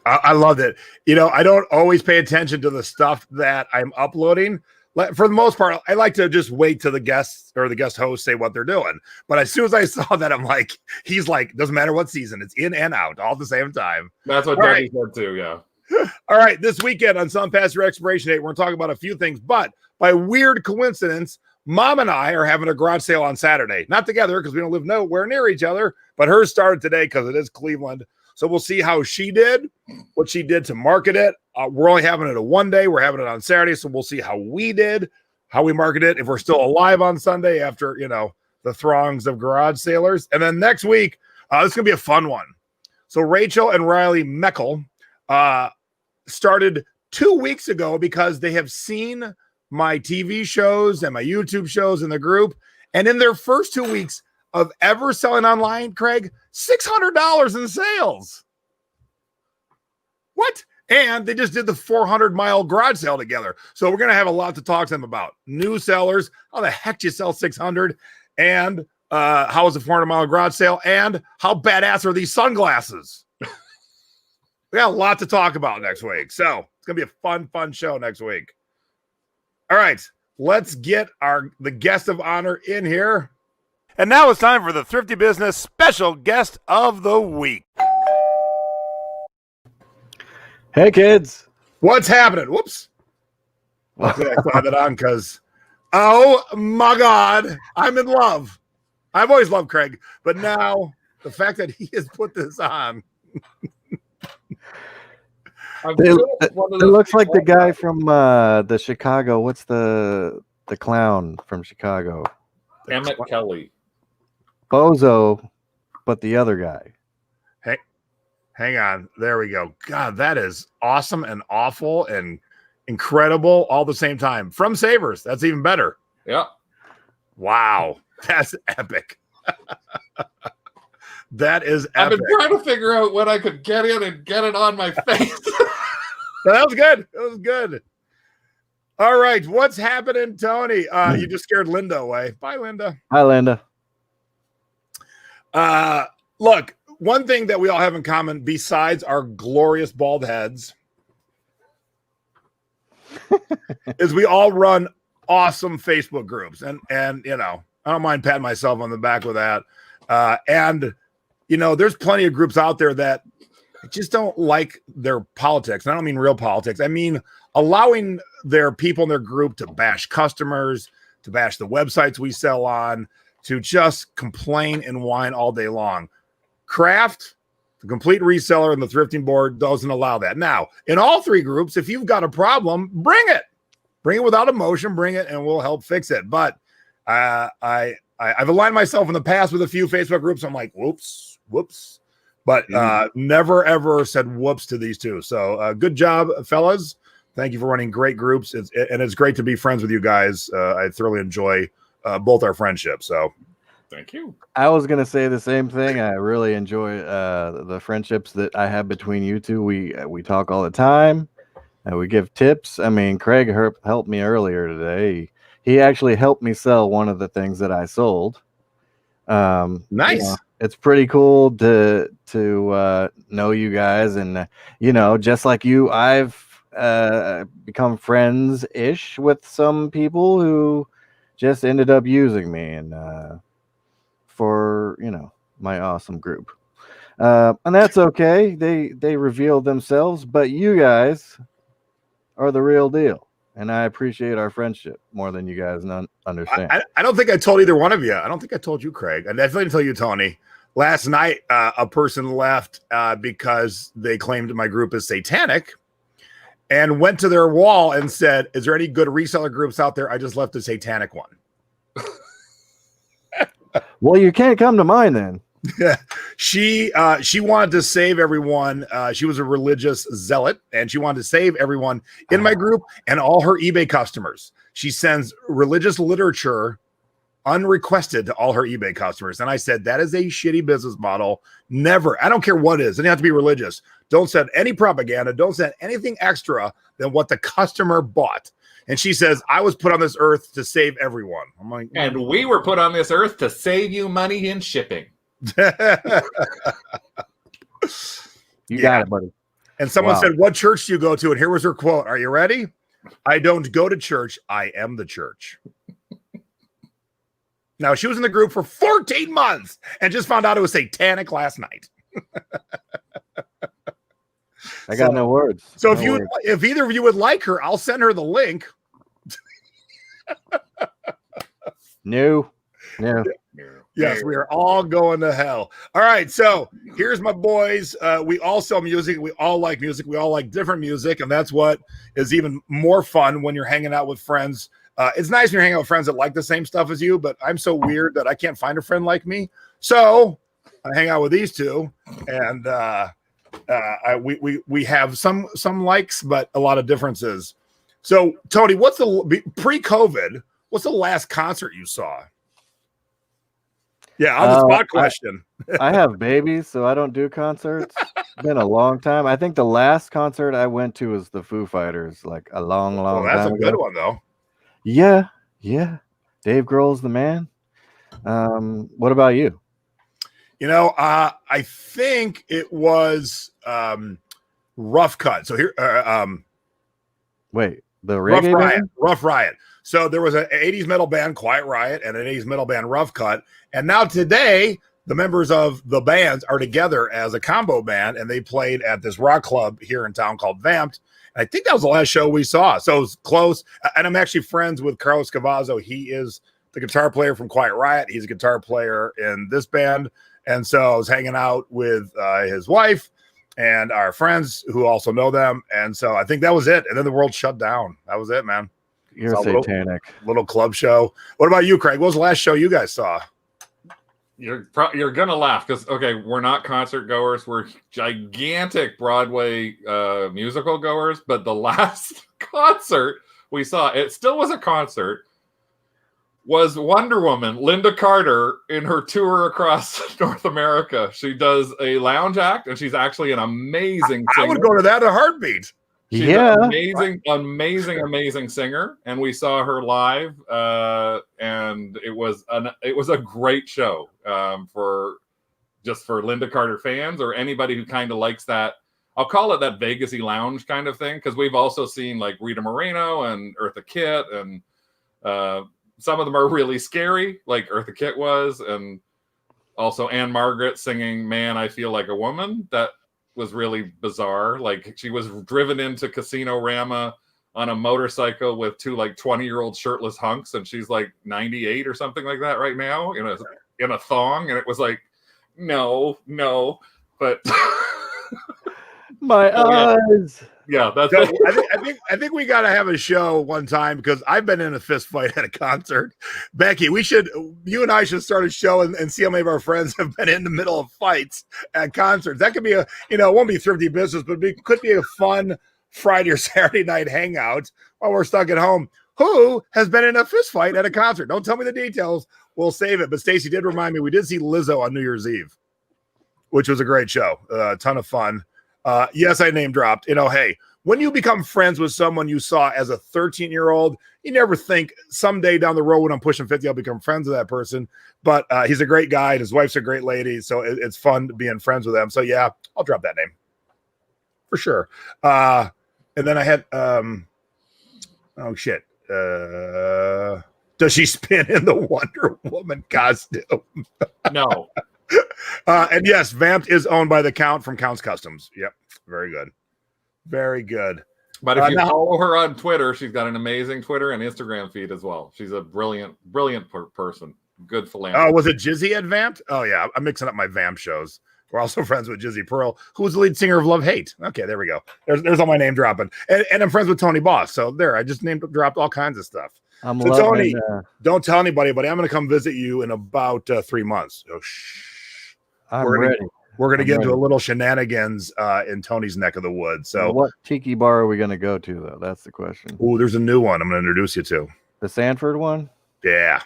I love it. You know, I don't always pay attention to the stuff that I'm uploading. For the most part, I like to just wait till the guests or the guest hosts say what they're doing. But as soon as I saw that, I'm like, he's like, doesn't matter what season, it's in and out all at the same time. That's what Debbie said too, yeah. All right, this weekend on Some Past Your Expiration Date, we're going to talk about a few things. But by weird coincidence, Mom and I are having a garage sale on Saturday. Not together because we don't live nowhere near each other, but hers started today because it is Cleveland. So we'll see how she did, what she did to market it. We're only having it a one day. We're having it on Saturday. So we'll see how we did, how we market it, if we're still alive on Sunday after, you know, the throngs of garage sailors. And then next week, this is going to be a fun one. So Rachel and Riley Meckel started 2 weeks ago because they have seen my TV shows and my YouTube shows in the group. And in their first 2 weeks of ever selling online, Craig, $600 in sales. What? And they just did the 400-mile garage sale together. So we're going to have a lot to talk to them about. New sellers, how the heck do you sell 600? And how is the 400-mile garage sale? And how badass are these sunglasses? We got a lot to talk about next week. So it's going to be a fun show next week. All right, let's get the guest of honor in here. And now it's time for the Thrifty Business special guest of the week. Hey, kids. What's happening? Whoops. Okay, I put that on because, oh my God, I'm in love. I've always loved Craig, but now the fact that he has put this on. It looks like the guy from the Chicago. What's the clown from Chicago? Emmett Kelly. Bozo, but the other guy. Hey, hang on. There we go. God, that is awesome and awful and incredible all the same time. From Savers. That's even better. Yeah. Wow. That's epic. That is epic. I've been trying to figure out when I could get in and get it on my face. That was good. It was good. All right. What's happening, Tony? You just scared Linda away. Bye, Linda. Hi, Linda. Look, one thing that we all have in common besides our glorious bald heads is we all run awesome Facebook groups. And you know, I don't mind patting myself on the back with that. And you know, there's plenty of groups out there that just don't like their politics. And I don't mean real politics. I mean allowing their people in their group to bash customers, to bash the websites we sell on, to just complain and whine all day long. Craft, the complete reseller, and the thrifting board doesn't allow that. Now, in all three groups, if you've got a problem, bring it. Bring it without emotion. Bring it, and we'll help fix it. But I've aligned myself in the past with a few Facebook groups. I'm like, whoops. But never, ever said whoops to these two. So good job, fellas. Thank you for running great groups. It's great to be friends with you guys. I thoroughly enjoy both our friendships. So thank you. I was going to say the same thing. I really enjoy the friendships that I have between you two. We talk all the time and we give tips. I mean, Craig helped me earlier today. He actually helped me sell one of the things that I sold. Nice. You know, it's pretty cool to know you guys, and you know, just like you, I've become friends-ish with some people who just ended up using me, and for you know, my awesome group, and that's okay. They revealed themselves, but you guys are the real deal. And I appreciate our friendship more than you guys understand. I don't think I told either one of you. I don't think I told you, Craig. I definitely didn't tell you, Tony. Last night, a person left because they claimed my group is satanic and went to their wall and said, is there any good reseller groups out there? I just left a satanic one. Well, you can't come to mine then. She wanted to save everyone. She was a religious zealot, and she wanted to save everyone in my group and all her eBay customers. She sends religious literature unrequested to all her eBay customers. And I said, that is a shitty business model. Never. I don't care what it is. It doesn't have to be religious. Don't send any propaganda. Don't send anything extra than what the customer bought. And she says, I was put on this earth to save everyone. I'm like, and we were put on this earth to save you money in shipping. You got it, buddy. And someone said, what church do you go to? And here was her quote. Are you ready? I don't go to church. I am the church. Now, she was in the group for 14 months and just found out it was satanic last night. I got no words. So if either of you would like her, I'll send her the link. No. Yes, we are all going to hell. All right, so here's my boys. We all sell music. We all like music. We all like different music, and that's what is even more fun when you're hanging out with friends. It's nice when you're hanging out with friends that like the same stuff as you, but I'm so weird that I can't find a friend like me. So I hang out with these two, and we have some likes, but a lot of differences. So, Tony, what's the pre-COVID? What's the last concert you saw? Yeah, on the spot question. I have babies, so I don't do concerts. been a long time. I think the last concert I went to was the Foo Fighters, like a long time ago. That's a good one, though. Yeah. Dave Grohl's the man. What about you? I think it was Rough Cut. So here, wait, the reggae Rough Riot. So there was an 80s metal band, Quiet Riot, and an 80s metal band, Rough Cut. And now today, the members of the bands are together as a combo band, and they played at this rock club here in town called Vamped. And I think that was the last show we saw. So it was close. And I'm actually friends with Carlos Cavazzo. He is the guitar player from Quiet Riot. He's a guitar player in this band. And so I was hanging out with his wife and our friends who also know them. And so I think that was it. And then the world shut down. That was it, man. You're satanic. Little club show. What about you, Craig? What was the last show you guys saw? You're gonna laugh because we're not concert goers. We're gigantic Broadway musical goers. But the last concert we saw, it still was a concert, was Wonder Woman, Linda Carter, in her tour across North America. She does a lounge act, and she's actually an amazing singer. I would go to that in a heartbeat. She's an amazing singer, and we saw her live, and it was a great show for Linda Carter fans or anybody who kind of likes that. I'll call it that Vegas-y lounge kind of thing, because we've also seen like Rita Moreno and Eartha Kitt, and some of them are really scary, like Eartha Kitt was, and also Anne Margaret singing "Man, I Feel Like a Woman." That was really bizarre. Like, she was driven into Casino Rama on a motorcycle with two like 20-year-old shirtless hunks, and she's like 98 or something like that right now in a thong, and it was like, no, but my eyes. Yeah, that's so it. I think we got to have a show one time, because I've been in a fist fight at a concert. Becky, you and I should start a show and see how many of our friends have been in the middle of fights at concerts. That could be it won't be thrifty business, but it could be a fun Friday or Saturday night hangout while we're stuck at home. Who has been in a fist fight at a concert? Don't tell me the details. We'll save it. But Stacey did remind me, we did see Lizzo on New Year's Eve, which was a great show. A ton of fun. Yes, I name dropped. Hey, when you become friends with someone you saw as a 13-year-old, you never think someday down the road when I'm pushing 50, I'll become friends with that person. But he's a great guy, and his wife's a great lady, so it's fun being friends with them. So yeah, I'll drop that name for sure. And then I had oh shit. Does she spin in the Wonder Woman costume? No. And yes, Vamped is owned by the Count from Count's Customs. Yep. Very good. Very good. But if you follow her on Twitter, she's got an amazing Twitter and Instagram feed as well. She's a brilliant person. Good philanthropist. Oh, was it Jizzy at Vamped? Oh, yeah. I'm mixing up my Vamp shows. We're also friends with Jizzy Pearl, who was the lead singer of Love Hate. Okay, there we go. There's all my name dropping. And I'm friends with Tony Boss. So there, I just dropped all kinds of stuff. Tony, don't tell anybody, but I'm going to come visit you in about 3 months. So shh. I'm ready. We're going to get into a little shenanigans in Tony's neck of the woods. So, what tiki bar are we going to go to, though? That's the question. Oh, there's a new one I'm going to introduce you to. The Sanford one? Yeah.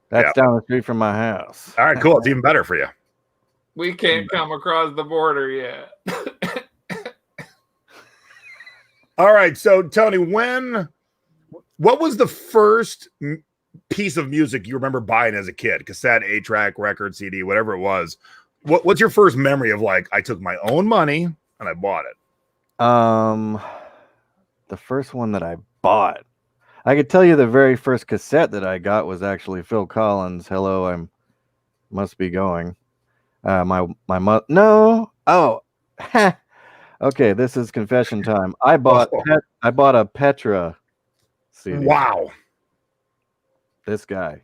That's down the street from my house. All right, cool. It's even better for you. We can't come across the border yet. All right. So, Tony, what was the first piece of music you remember buying as a kid? Cassette, 8-track, record, CD, whatever it was. What's your first memory of, like, I took my own money and I bought it? The first one that I bought, I could tell you the very first cassette that I got was actually Phil Collins' "Hello, I Must Be Going." Okay, this is confession time. I bought a Petra CD. Wow. This guy.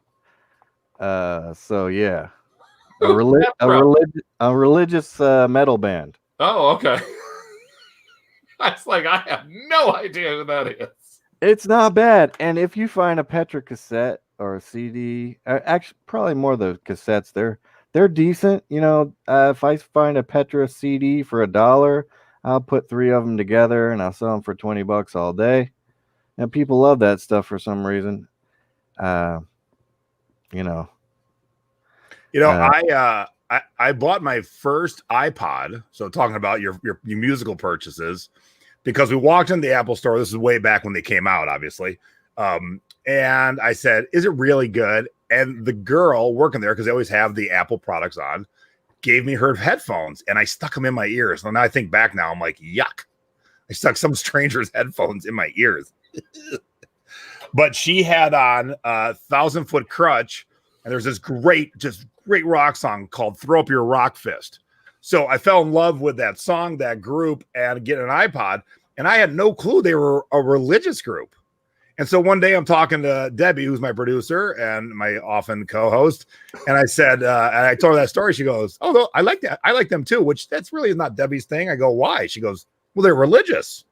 So yeah. A religious metal band. Oh, okay. I was like, I have no idea who that is. It's not bad. And if you find a Petra cassette or a CD, actually probably more the cassettes, they're decent. If I find a Petra CD for $1, I'll put 3 of them together and I'll sell them for $20 all day. And people love that stuff for some reason. I bought my first iPod. So talking about your musical purchases, because we walked in the Apple store. This is way back when they came out, obviously. And I said, is it really good? And the girl working there, because they always have the Apple products on, gave me her headphones, and I stuck them in my ears. And I think back now, I'm like, yuck. I stuck some stranger's headphones in my ears. But she had on a 1,000-Foot Crutch, and there's this great rock song called Throw Up Your Rock Fist. So I fell in love with that song, that group, and get an iPod. And I had no clue they were a religious group. And so one day I'm talking to Debbie, who's my producer and my often co-host. And I said, and I told her that story. She goes, oh, no, I like that. I like them too, which that's really not Debbie's thing. I go, why? She goes, well, they're religious.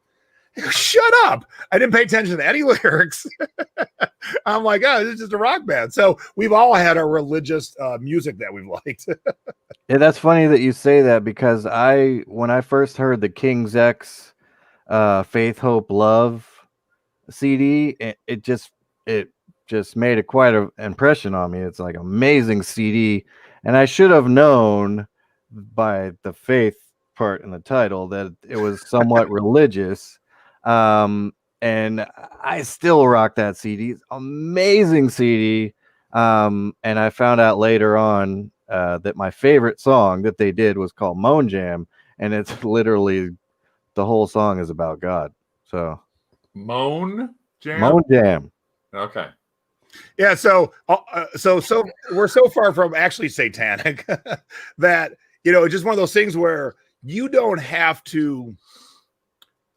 I go, shut up. I didn't pay attention to any lyrics. I'm like, oh, this is just a rock band. So we've all had our religious music that we've liked. Yeah, that's funny that you say that, because when I first heard the King's X Faith, Hope, Love CD, it just made quite an impression on me. It's like amazing CD, and I should have known by the faith part in the title that it was somewhat religious. And I still rock that CD. It's amazing CD. And I found out later on that my favorite song that they did was called Moan Jam, and it's literally the whole song is about God. So Moan Jam. Moan Jam. Okay. Yeah. So we're so far from actually satanic that, it's just one of those things where you don't have to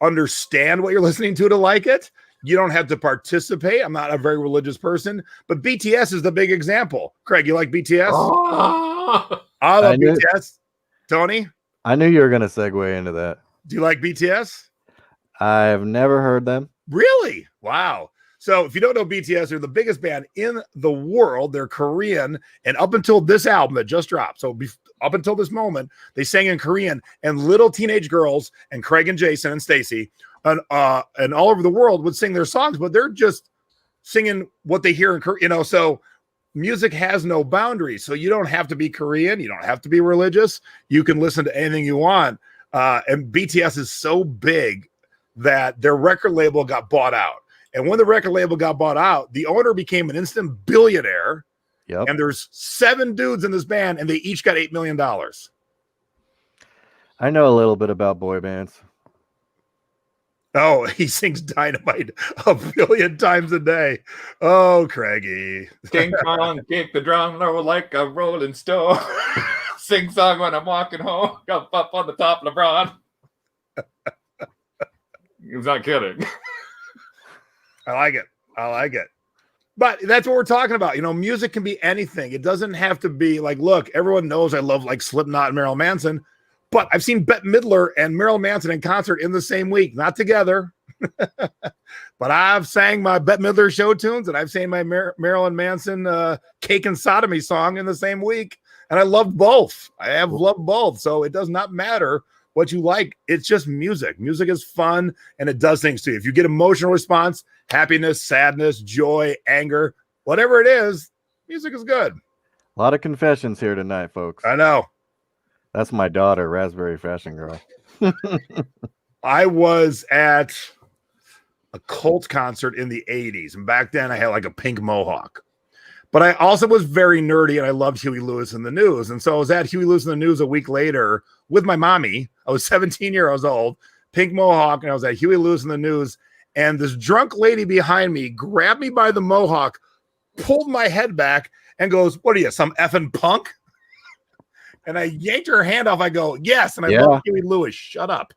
understand what you're listening to like it. You don't have to participate. I'm not a very religious person, but BTS is the big example. Craig, you like BTS? I love BTS. Tony? I knew you were going to segue into that. Do you like BTS? I've never heard them. Really? Wow. So if you don't know BTS, they're the biggest band in the world. They're Korean. And up until this album that just dropped, so up until this moment, they sang in Korean, and little teenage girls and Craig and Jason and Stacy and all over the world would sing their songs, but they're just singing what they hear in Korean, so music has no boundaries. So you don't have to be Korean. You don't have to be religious. You can listen to anything you want. And BTS is so big that their record label got bought out. And when the record label got bought out, the owner became an instant billionaire. Yep. And there's 7 dudes in this band, and they each got $8 million. I know a little bit about boy bands. Oh, he sings Dynamite 1 billion times a day. Oh, Craigie. King Kong, kick the drum low like a rolling stone. Sing song when I'm walking home. Go up on the top, LeBron. He's not kidding. I like it. But that's what we're talking about. Music can be anything. It doesn't have to be like, look, everyone knows I love like Slipknot and Marilyn Manson, but I've seen Bette Midler and Marilyn Manson in concert in the same week, not together. But I've sang my Bette Midler show tunes, and I've sang my Marilyn Manson Cake and Sodomy song in the same week. And I loved both. I have loved both. So it does not matter what you like. It's just music. Music is fun, and it does things to you. If you get emotional response, happiness, sadness, joy, anger, whatever it is, music is good. A lot of confessions here tonight, folks. I know. That's my daughter, Raspberry Fashion Girl. I was at a Cult concert in the 80s, and back then I had like a pink mohawk. But I also was very nerdy, and I loved Huey Lewis and the News. And so I was at Huey Lewis and the News a week later with my mommy. I was 17 years old, pink mohawk, and I was at Huey Lewis and the News. And this drunk lady behind me grabbed me by the mohawk, pulled my head back, and goes, "What are you, some effing punk?" And I yanked her hand off. I go, "Yes." And I love Huey Lewis. Shut up.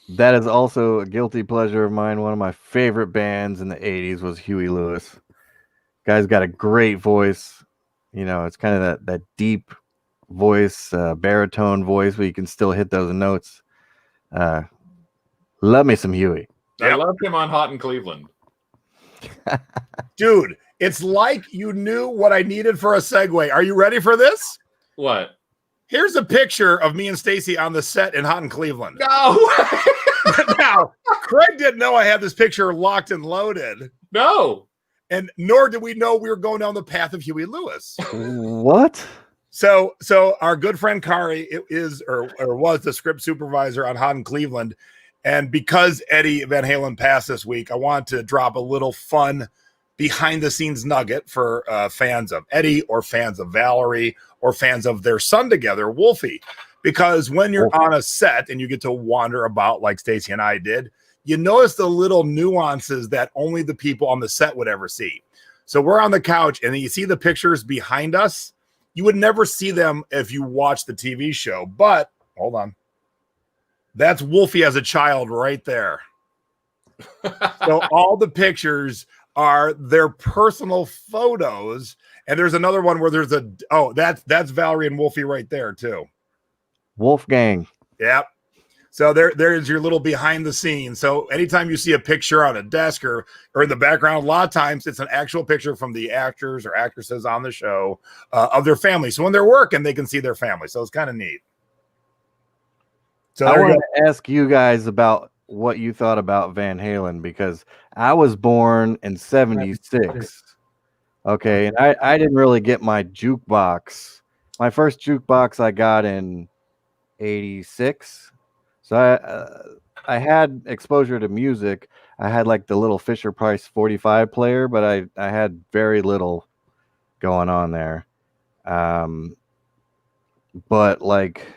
That is also a guilty pleasure of mine. One of my favorite bands in the 80s was Huey Lewis. Guy's got a great voice. It's kind of that deep voice, baritone voice where you can still hit those notes. Love me some Huey. I loved him on Hot in Cleveland. Dude, it's like you knew what I needed for a segue. Are you ready for this? What? Here's a picture of me and Stacy on the set in Hot in Cleveland. No. Now, Craig didn't know I had this picture locked and loaded. No. and nor did we know we were going down the path of Huey Lewis. What? So our good friend Kari is or was the script supervisor on Hot in Cleveland. And because Eddie Van Halen passed this week, I want to drop a little fun behind the scenes nugget for fans of Eddie or fans of Valerie or fans of their son together, Wolfie. Because when you're on a set and you get to wander about like Stacy and I did, you notice the little nuances that only the people on the set would ever see. So we're on the couch and you see the pictures behind us. You would never see them if you watch the TV show. But hold on. That's Wolfie as a child right there. So all the pictures are their personal photos. And there's another one where there's that's Valerie and Wolfie right there too. Wolfgang. Yep. So there's your little behind the scenes. So anytime you see a picture on a desk or in the background, a lot of times it's an actual picture from the actors or actresses on the show of their family. So when they're working, they can see their family. So it's kind of neat. So I want to ask you guys about what you thought about Van Halen, because I was born in 76. Okay. And I didn't really get my jukebox. My first jukebox I got in 86. So I had exposure to music. I had like the little Fisher Price 45 player, but I had very little going on there. But like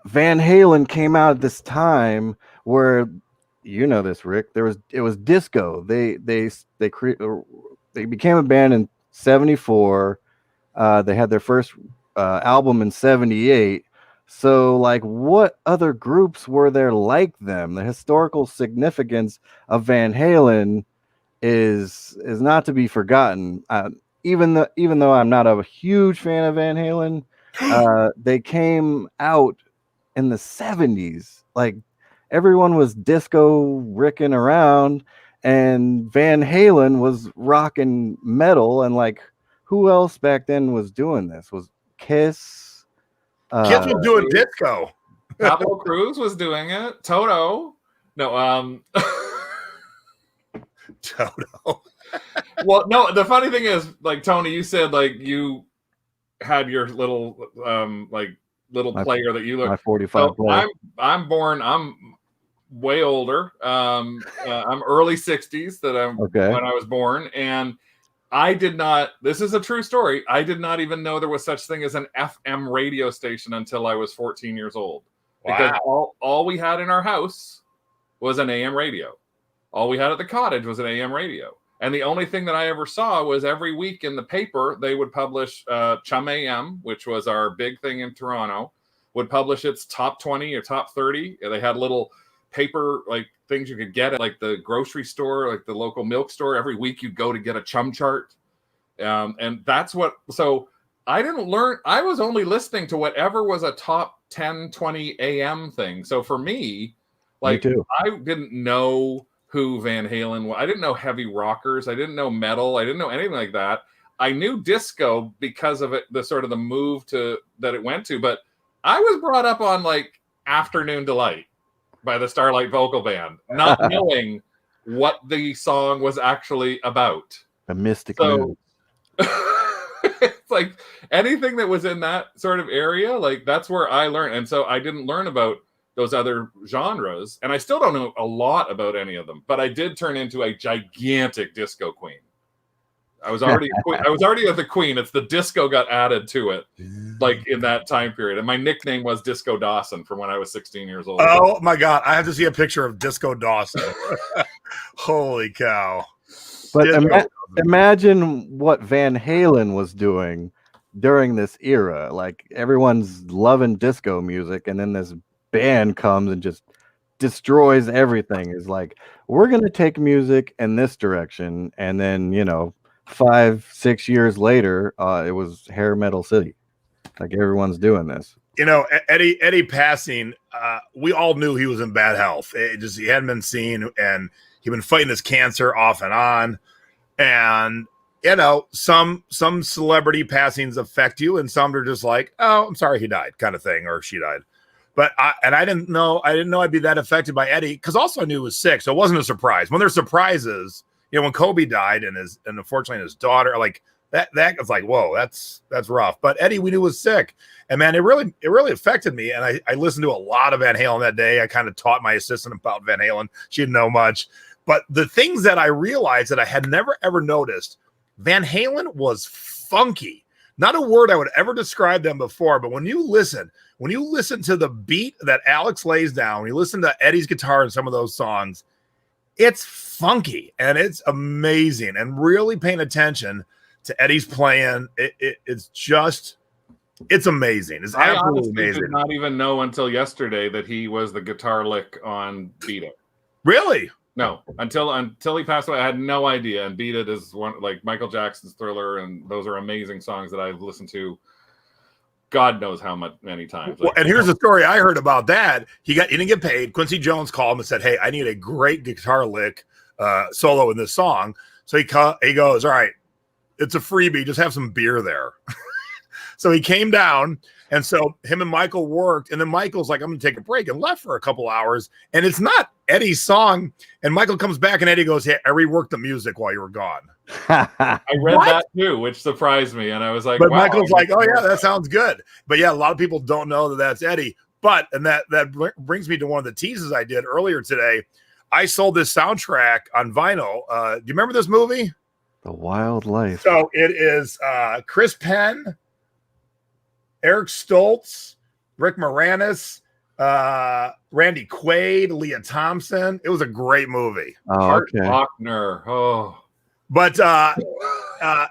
Van Halen came out at this time where, you know this, Rick, it was disco. They became a band in 74. They had their first album in 78. So like, what other groups were there like them? The historical significance of Van Halen is not to be forgotten. Even though I'm not a huge fan of Van Halen, they came out in the 70s. Like, everyone was disco ricking around, and Van Halen was rocking metal. And like, who else back then was doing this? Was Kiss? Kiss was doing disco. Pablo Cruz was doing it. Toto. No, Toto. Well, no, the funny thing is, like, Tony, you said like you had your little player that you look. My 45 player. I'm way older. I'm early 60s when I was born, and I did not. This is a true story. I did not even know there was such thing as an FM radio station until I was 14 years old. Wow. Because all we had in our house was an AM radio. All we had at the cottage was an AM radio. And the only thing that I ever saw was every week in the paper, they would publish Chum AM, which was our big thing in Toronto, would publish its top 20 or top 30. They had little paper like things you could get at like the grocery store, like the local milk store. Every week you'd go to get a Chum chart. And that's what, so I didn't learn, I was only listening to whatever was a top 10, 20 AM thing. So for me, like, I didn't know who Van Halen was. I didn't know heavy rockers. I didn't know metal. I didn't know anything like that. I knew disco because of it, the sort of the move that it went to. But I was brought up on like Afternoon Delight by the Starlight Vocal Band, not knowing what the song was actually about. A mystic mood. It's like anything that was in that sort of area, like that's where I learned. And so I didn't learn about those other genres, and I still don't know a lot about any of them, but I did turn into a gigantic disco queen. I was already the queen. It's the disco got added to it, like in that time period. And my nickname was Disco Dawson from when I was 16 years old. Oh my God. I have to see a picture of Disco Dawson. Holy cow. But imagine what Van Halen was doing during this era. Like, everyone's loving disco music, and then this band comes and just destroys everything. Is like, we're going to take music in this direction. And then, 5-6 yeyears later, it was hair metal city. Like, everyone's doing this. Eddie passing, we all knew he was in bad health. He hadn't been seen, and he'd been fighting his cancer off and on. And some celebrity passings affect you, and some are just like, oh, I'm sorry he died, kind of thing, or she died. But I didn't know I'd be that affected by Eddie, because also I knew he was sick, so it wasn't a surprise. When there's surprises, when Kobe died and unfortunately his daughter, like that was like, whoa, that's rough. But Eddie, we knew was sick, and man, it really affected me. And I listened to a lot of Van Halen that day. I kind of taught my assistant about Van Halen. She didn't know much, but the things that I realized that I had never ever noticed, Van Halen was funky. Not a word I would ever describe them before, but when you listen to the beat that Alex lays down, when you listen to Eddie's guitar in some of those songs, it's funky and it's amazing. And really paying attention to Eddie's playing, it's amazing. It's absolutely amazing. I did not even know until yesterday that he was the guitar lick on Beat It. Really? No, until he passed away, I had no idea. And Beat It is one, like Michael Jackson's Thriller, and those are amazing songs that I've listened to God knows how many times. Well, and here's the story I heard about that. He didn't get paid. Quincy Jones called him and said, "Hey, I need a great guitar lick solo in this song." So he goes, "All right, it's a freebie. Just have some beer there." So he came down, and so him and Michael worked, and then Michael's like, "I'm going to take a break," and left for a couple hours. And it's not Eddie's song. And Michael comes back, and Eddie goes, "Hey, I reworked the music while you were gone." I read that too, which surprised me, and I was like, "But wow, Michael's like, oh yeah, that sounds good." But yeah, a lot of people don't know that that's Eddie. But and that brings me to one of the teases I did earlier today. I sold this soundtrack on vinyl. Do you remember this movie? The Wild Life. So it is Chris Penn, Eric Stoltz, Rick Moranis, Randy Quaid, Leah Thompson. It was a great movie. Oh, okay. Faulkner. Oh. But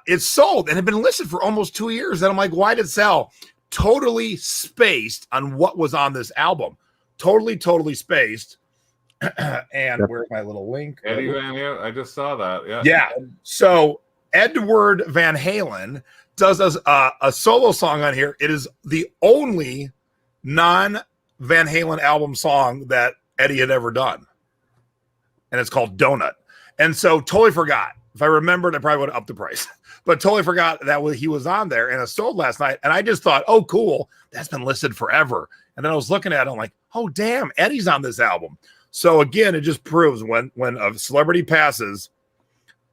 it's sold and had been listed for almost 2 years. And I'm like, why did it sell? Totally spaced on what was on this album. Totally spaced. And where's my little link? Eddie Van Halen. I just saw that. Yeah. Yeah. So Edward Van Halen does a solo song on here. It is the only non-Van Halen album song that Eddie had ever done. And it's called Donut. And so totally forgot. If I remembered, I probably would have upped the price. But totally forgot that he was on there, and it sold last night. And I just thought, oh, cool. That's been listed forever. And then I was looking at it, I'm like, oh, damn, Eddie's on this album. So again, it just proves when a celebrity passes,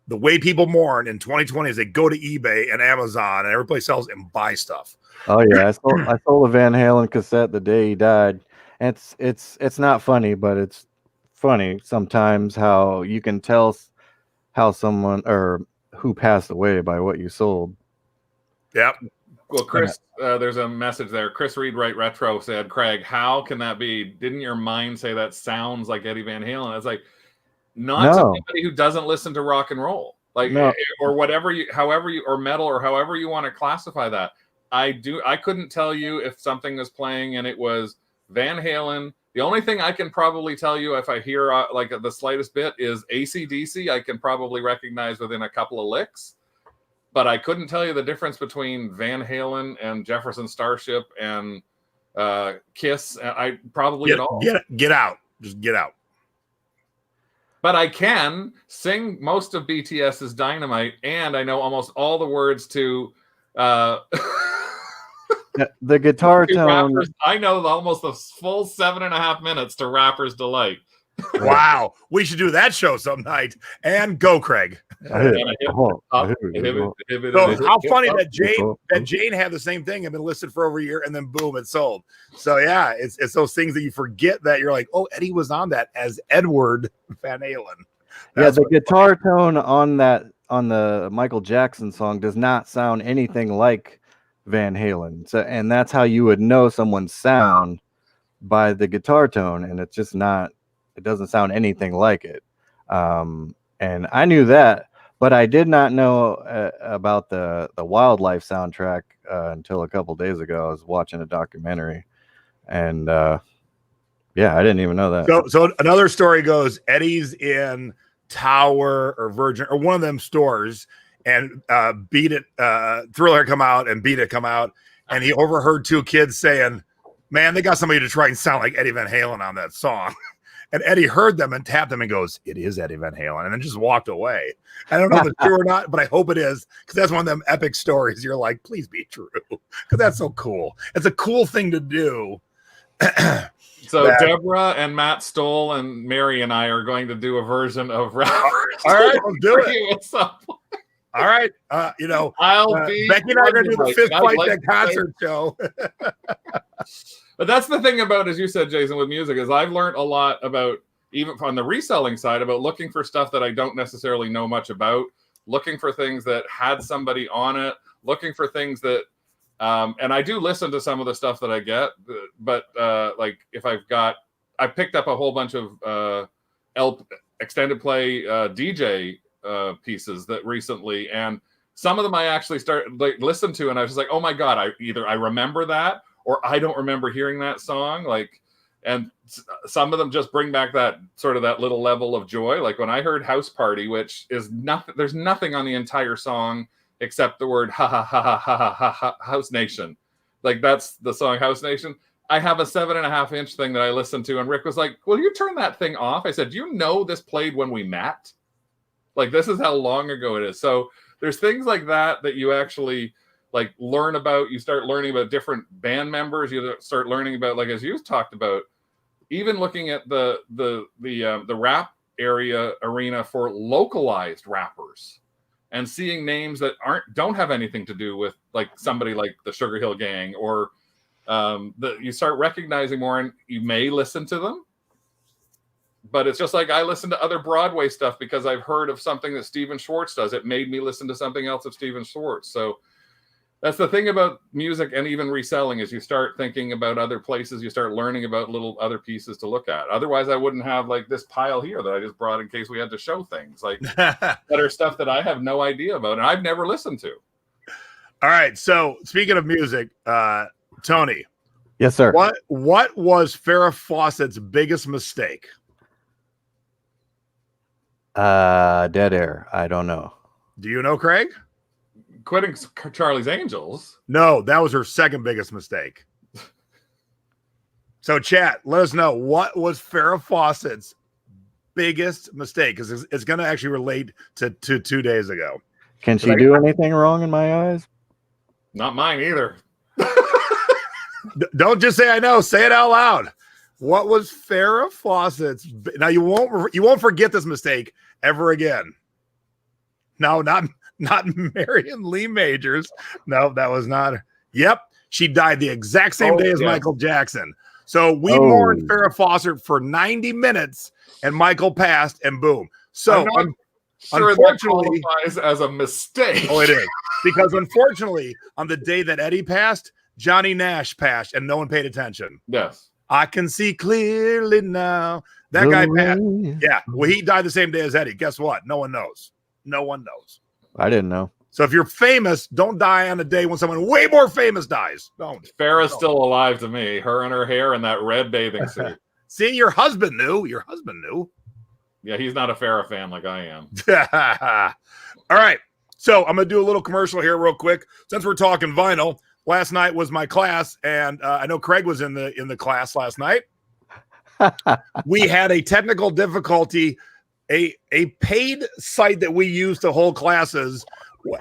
the way people mourn in 2020 is they go to eBay and Amazon and everybody sells and buy stuff. Oh yeah, I sold a Van Halen cassette the day he died. And it's not funny, but it's funny sometimes how you can tell how someone or who passed away by what you sold. Yep. Well, Chris, there's a message there. Chris Reed Right Retro said, "Craig, how can that be? Didn't your mind say that sounds like Eddie Van Halen?" I was like, not to anybody who doesn't listen to rock and roll, like or whatever however you or metal or however you want to classify that. I couldn't tell you if something was playing and it was Van Halen. The only thing I can probably tell you if I hear like the slightest bit is AC/DC. I can probably recognize within a couple of licks. But I couldn't tell you the difference between Van Halen and Jefferson Starship and Kiss. I probably at all. Get out. Just get out. But I can sing most of BTS's Dynamite, and I know almost all the words to the guitar tone. I know almost the full 7.5 minutes to Rapper's Delight. Wow, we should do that show some night. And go, Craig. So how funny that Jane had the same thing and been listed for over a year, and then boom, it sold. So yeah, it's those things that you forget that you're like, oh, Eddie was on that as Edward Van Halen. That's the guitar tone on the Michael Jackson song does not sound anything like Van Halen. So, and that's how you would know someone's sound, by the guitar tone, and it's just not. It doesn't sound anything like it. And I knew that, but I did not know about the Wildlife soundtrack until a couple days ago. I was watching a documentary, and I didn't even know that. So another story goes, Eddie's in Tower or Virgin or one of them stores, and Beat It, Thriller come out and Beat It come out, and he overheard two kids saying, "Man, they got somebody to try and sound like Eddie Van Halen on that song." And Eddie heard them and tapped them and goes, "It is Eddie Van Halen," and then just walked away. I don't know if it's true or not, but I hope it is, because that's one of them epic stories. You're like, please be true, because that's so cool. It's a cool thing to do. So Deborah and Matt Stoll and Mary and I are going to do a version of Rappers. All right, let's do it. All right. I'll be Becky and I are going to do the Fist Fight That concert show. But that's the thing about, as you said, Jason, with music, is I've learned a lot about, even on the reselling side, about looking for stuff that I don't necessarily know much about, looking for things that had somebody on it, looking for things that, and I do listen to some of the stuff that I get, but like if I picked up a whole bunch of extended play DJ pieces that recently, and some of them I actually listened to, and I was just like, oh my God, I remember that, or I don't remember hearing that song. And some of them just bring back that sort of that little level of joy. Like when I heard House Party, which is nothing, there's nothing on the entire song except the word ha ha ha ha ha ha ha House Nation. Like that's the song House Nation. I have a 7.5-inch thing that I listened to, and Rick was like, will you turn that thing off? I said, do you know this played when we met? Like, this is how long ago it is. So there's things like that you actually learn about. You start learning about different band members. You start learning about, like, as you talked about, even looking at the rap arena for localized rappers and seeing names that don't have anything to do with like somebody like the Sugar Hill Gang, or you start recognizing more, and you may listen to them. But it's just like I listen to other Broadway stuff because I've heard of something that Stephen Schwartz does. It made me listen to something else of Stephen Schwartz. So that's the thing about music and even reselling, is you start thinking about other places. You start learning about little other pieces to look at. Otherwise, I wouldn't have like this pile here that I just brought in case we had to show things like that are stuff that I have no idea about and I've never listened to. All right. So speaking of music, Tony. Yes, sir. What was Farrah Fawcett's biggest mistake? Dead air. I don't know. Do you know, Craig? Quitting Charlie's Angels. No, that was her second biggest mistake. So chat, let us know, what was Farrah Fawcett's biggest mistake? Because it's going to actually relate to 2 days ago. Can she do anything wrong in my eyes? Not mine either. Don't just say I know. Say it out loud. What was Farrah Fawcett's? Now you won't forget this mistake ever again. No, not Marion Lee Majors. No, that was not her. Yep, she died the exact same day as Michael Jackson. So we mourned Farrah Fawcett for 90 minutes, and Michael passed, and boom. So unfortunately, that qualifies as a mistake. Oh, it is, because unfortunately, on the day that Eddie passed, Johnny Nash passed, and no one paid attention. Yes. I can see clearly now. That guy passed. Yeah. Well, he died the same day as Eddie. Guess what? No one knows. No one knows. I didn't know. So if you're famous, don't die on a day when someone way more famous dies. Don't. Farrah's still alive to me. Her and her hair and that red bathing suit. See, your husband knew. Your husband knew. Yeah, he's not a Farrah fan like I am. All right. So I'm going to do a little commercial here real quick. Since we're talking vinyl, last night was my class, and I know Craig was in the class last night. We had a technical difficulty. A paid site that we use to hold classes,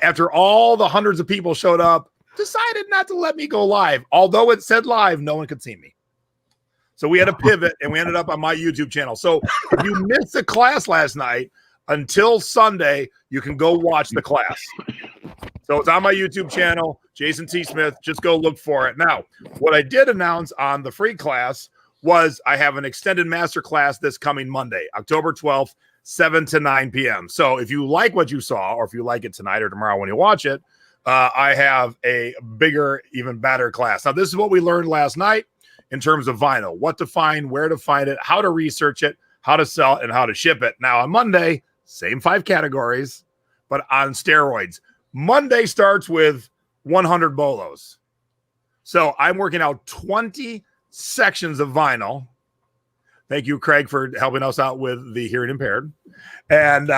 after all the hundreds of people showed up, decided not to let me go live. Although it said live, no one could see me. So we had to pivot, and we ended up on my YouTube channel. So if you missed the class last night, until Sunday, you can go watch the class. So it's on my YouTube channel, Jason T. Smith. Just go look for it. Now, what I did announce on the free class was I have an extended master class this coming Monday, October 12th, 7 to 9 p.m. So if you like what you saw, or if you like it tonight or tomorrow when you watch it, I have a bigger, even better class. Now, this is what we learned last night in terms of vinyl, what to find, where to find it, how to research it, how to sell it, and how to ship it. Now, on Monday, same 5 categories, but on steroids. Monday starts with 100 bolos. So I'm working out 20 sections of vinyl. Thank you, Craig, for helping us out with the hearing impaired. And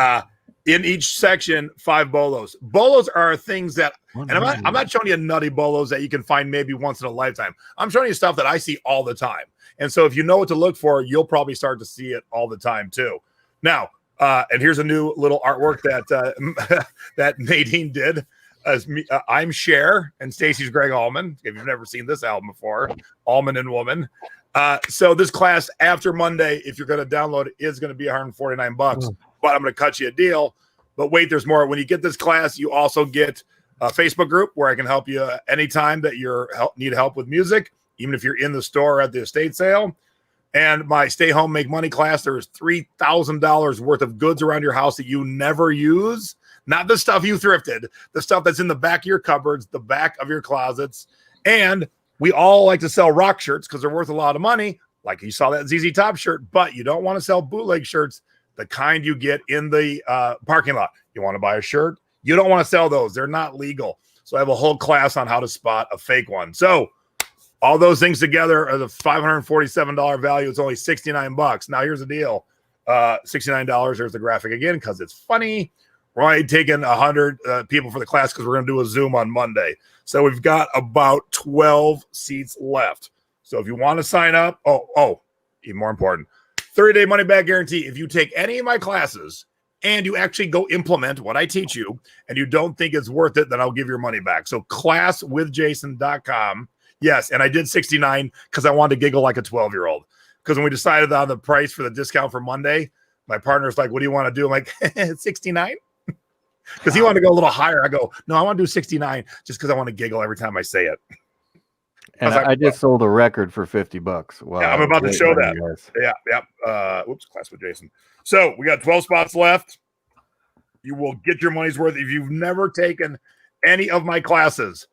in each section, 5 bolos. Bolos are things that, and I'm not showing you nutty bolos that you can find maybe once in a lifetime. I'm showing you stuff that I see all the time. And so if you know what to look for, you'll probably start to see it all the time too. Now, and here's a new little artwork that that Nadine did. as me, I'm Cher, and Stacy's Greg Allman. If you've never seen this album before, Allman and Woman. So this class after Monday, if you're going to download it, is going to be $149, but I'm going to cut you a deal. But wait, there's more. When you get this class, you also get a Facebook group where I can help you anytime that you need help with music, even if you're in the store or at the estate sale. And my Stay Home, Make Money class, there is $3,000 worth of goods around your house that you never use. Not the stuff you thrifted, the stuff that's in the back of your cupboards, the back of your closets. And we all like to sell rock shirts because they're worth a lot of money. Like you saw that ZZ Top shirt, but you don't want to sell bootleg shirts, the kind you get in the parking lot. You want to buy a shirt? You don't want to sell those. They're not legal. So I have a whole class on how to spot a fake one. So all those things together are the $547 value. It's only $69. Now here's the deal. $69. There's the graphic again because it's funny. We're only taking 100 people for the class because we're going to do a Zoom on Monday. So we've got about 12 seats left. So if you want to sign up, even more important, 30-day money-back guarantee. If you take any of my classes and you actually go implement what I teach you and you don't think it's worth it, then I'll give your money back. So classwithjason.com. Yes, and I did $69 because I wanted to giggle like a 12-year-old. Because when we decided on the price for the discount for Monday, my partner's like, what do you want to do? I'm like, $69? Because he wanted to go a little higher. I go, no, I want to do 69 just because I want to giggle every time I say it. And I just sold a record for $50. Wow, yeah, I'm about to show that. Yeah. Class with Jason. So we got 12 spots left. You will get your money's worth if you've never taken any of my classes.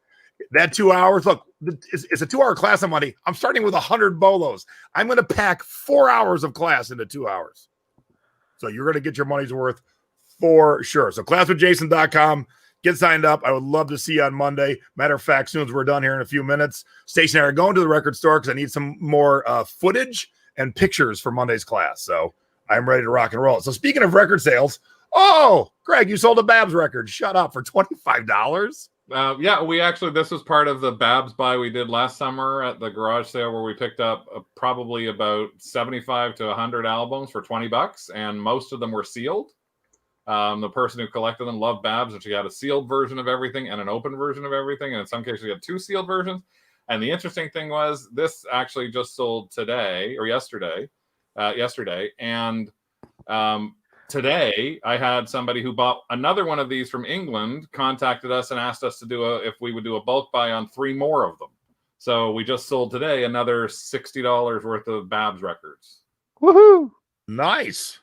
That 2 hours, look, it's a 2-hour class on Monday. I'm starting with 100 bolos. I'm going to pack 4 hours of class into 2 hours. So you're going to get your money's worth for sure. So classwithjason.com. Get signed up. I would love to see you on Monday. Matter of fact, as soon as we're done here in a few minutes, Stacey and I are going to the record store because I need some more footage and pictures for Monday's class. So I'm ready to rock and roll. So speaking of record sales, Greg, you sold a Babs record. Shut up, for $25. This was part of the Babs buy we did last summer at the garage sale where we picked up probably about 75 to 100 albums for $20, and most of them were sealed. The person who collected them loved Babs, and she had a sealed version of everything and an open version of everything, and in some cases she had 2 sealed versions. And the interesting thing was this actually just sold today or yesterday, and today I had somebody who bought another one of these from England contacted us and asked us to do if we would do a bulk buy on 3 more of them. So we just sold today another $60 worth of Babs records. Woohoo! Nice.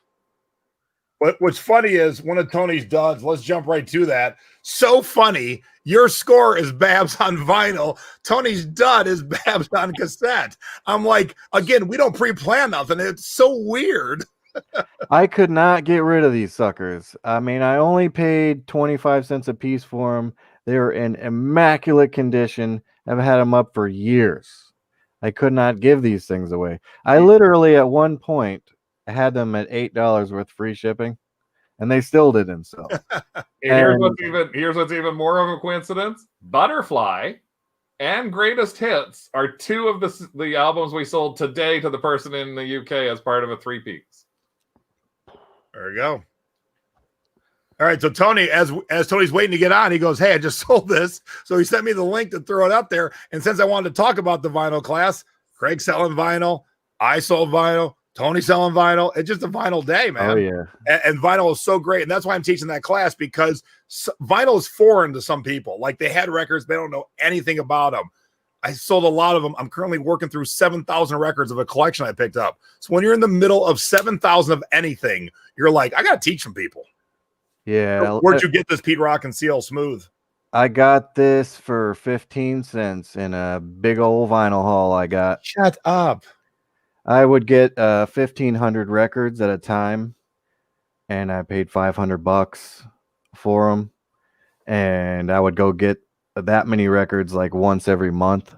What's funny is one of Tony's duds, let's jump right to that. So funny. Your score is Babs on vinyl. Tony's dud is Babs on cassette. I'm like, again, we don't pre-plan nothing. It's so weird. I could not get rid of these suckers. I mean, I only paid 25 cents a piece for them. They were in immaculate condition. I've had them up for years. I could not give these things away. I literally, at one point, had them at $8 worth free shipping, and they still didn't sell. Here's what's even more of a coincidence. Butterfly and Greatest Hits are 2 of the albums we sold today to the person in the UK as part of a 3-piece. There we go. All right, so Tony, as Tony's waiting to get on, he goes, hey, I just sold this. So he sent me the link to throw it up there. And since I wanted to talk about the vinyl class, Craig selling vinyl, I sold vinyl, Tony selling vinyl. It's just a vinyl day, man. Oh, yeah. And vinyl is so great. And that's why I'm teaching that class, because vinyl is foreign to some people. Like, they had records, they don't know anything about them. I sold a lot of them. I'm currently working through 7,000 records of a collection I picked up. So when you're in the middle of 7,000 of anything, you're like, I got to teach some people. Yeah. Where'd you get this Pete Rock and CL Smooth? I got this for 15 cents in a big old vinyl haul I got. Shut up. I would get 1,500 records at a time, and I paid $500 for them. And I would go get that many records like once every month.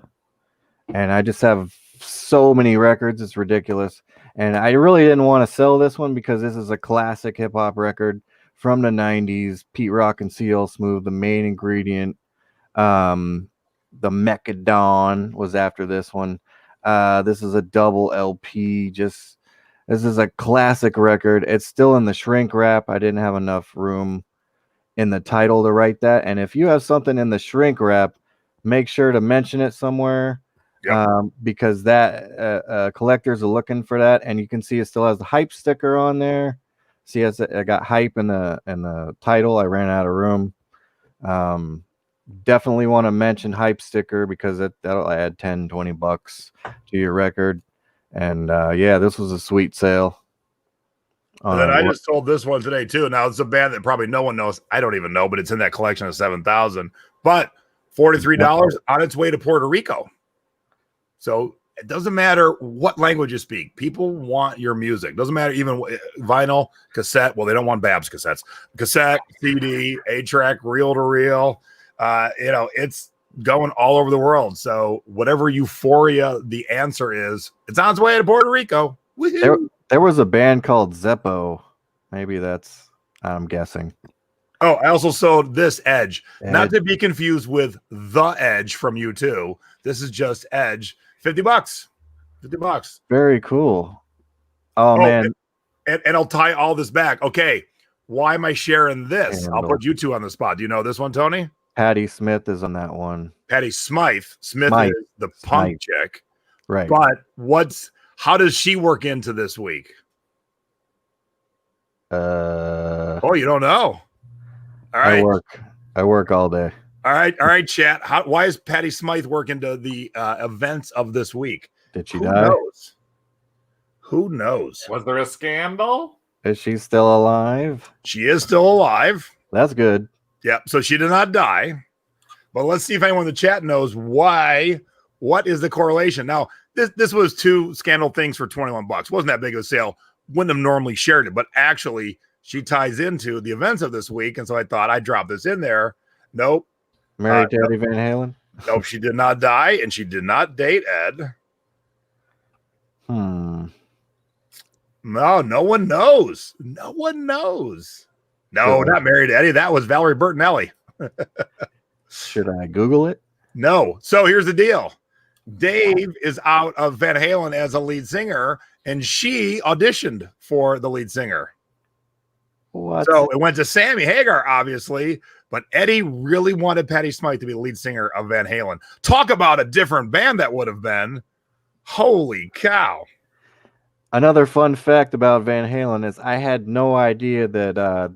And I just have so many records. It's ridiculous. And I really didn't want to sell this one because this is a classic hip hop record from the 90s. Pete Rock and CL Smooth, the main ingredient. The Mechadon was after this one. This is a double LP. This is a classic record. It's still in the shrink wrap. I didn't have enough room in the title to write that. And if you have something in the shrink wrap, make sure to mention it somewhere. Yep. Because that collectors are looking for that, and you can see it still has the hype sticker on there. See, I got hype in the title. I ran out of room. Definitely want to mention hype sticker because that'll add $10-$20 to your record. And yeah, this was a sweet sale. And then I just told this one today too. Now it's a band that probably no one knows. I don't even know, but it's in that collection of 7,000. But $43 on its way to Puerto Rico. So it doesn't matter what language you speak. People want your music. Doesn't matter even vinyl, cassette. Well, they don't want Babs cassettes. Cassette, CD, 8-track, reel to reel. It's going all over the world. So whatever euphoria the answer is, it's on its way to Puerto Rico. There was a band called Zeppo. Maybe that's, I'm guessing. Oh, I also sold this Edge. Not to be confused with The Edge from U2. This is just Edge. $50. $50. Very cool. Oh man. And I'll tie all this back. Okay. Why am I sharing this? I'll put you two on the spot. Do you know this one, Tony? Patti Smith is on that one. Patti Smythe. Smith is the punk chick. Right. But how does she work into this week? Oh, you don't know. All right. I work all day. All right, chat. Why is Patti Smythe work into the events of this week? Did she die? Who knows? Was there a scandal? Is she still alive? She is still alive. That's good. Yep. So she did not die. But let's see if anyone in the chat knows why. What is the correlation? Now, this was 2 scandal things for $21. Wasn't that big of a sale. Wouldn't have normally shared it, but actually she ties into the events of this week. And so I thought I'd drop this in there. Nope. Married to Eddie Van Halen? Nope, she did not die, and she did not date Ed. No, no one knows. No one knows. No, not married to Eddie. That was Valerie Bertinelli. Should I Google it? No. So here's the deal. Dave is out of Van Halen as a lead singer, and she auditioned for the lead singer. What? So it went to Sammy Hagar, obviously, but Eddie really wanted Patti Smythe to be the lead singer of Van Halen. Talk about a different band that would have been. Holy cow. Another fun fact about Van Halen is I had no idea that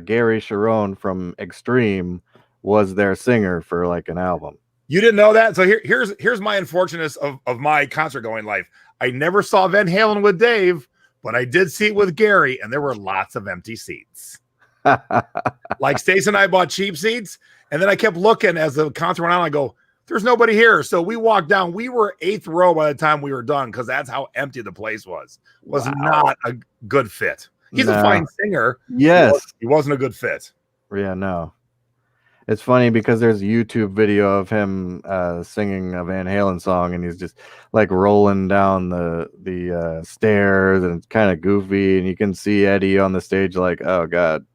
Gary Sharon from Extreme was their singer for like an album. You didn't know that? So here's my unfortunateness of my concert going life. I never saw Van Halen with Dave, but I did see it with Gary, and there were lots of empty seats. Like Stacey and I bought cheap seats, and then I kept looking as the concert went on. I go, there's nobody here. So we walked down. We were 8th row by the time we were done because that's how empty the place was. Was not a good fit. He's a fine singer. Yes. He wasn't a good fit. Yeah, no. It's funny because there's a YouTube video of him singing a Van Halen song, and he's just like rolling down the stairs, and it's kind of goofy, and you can see Eddie on the stage like, oh God,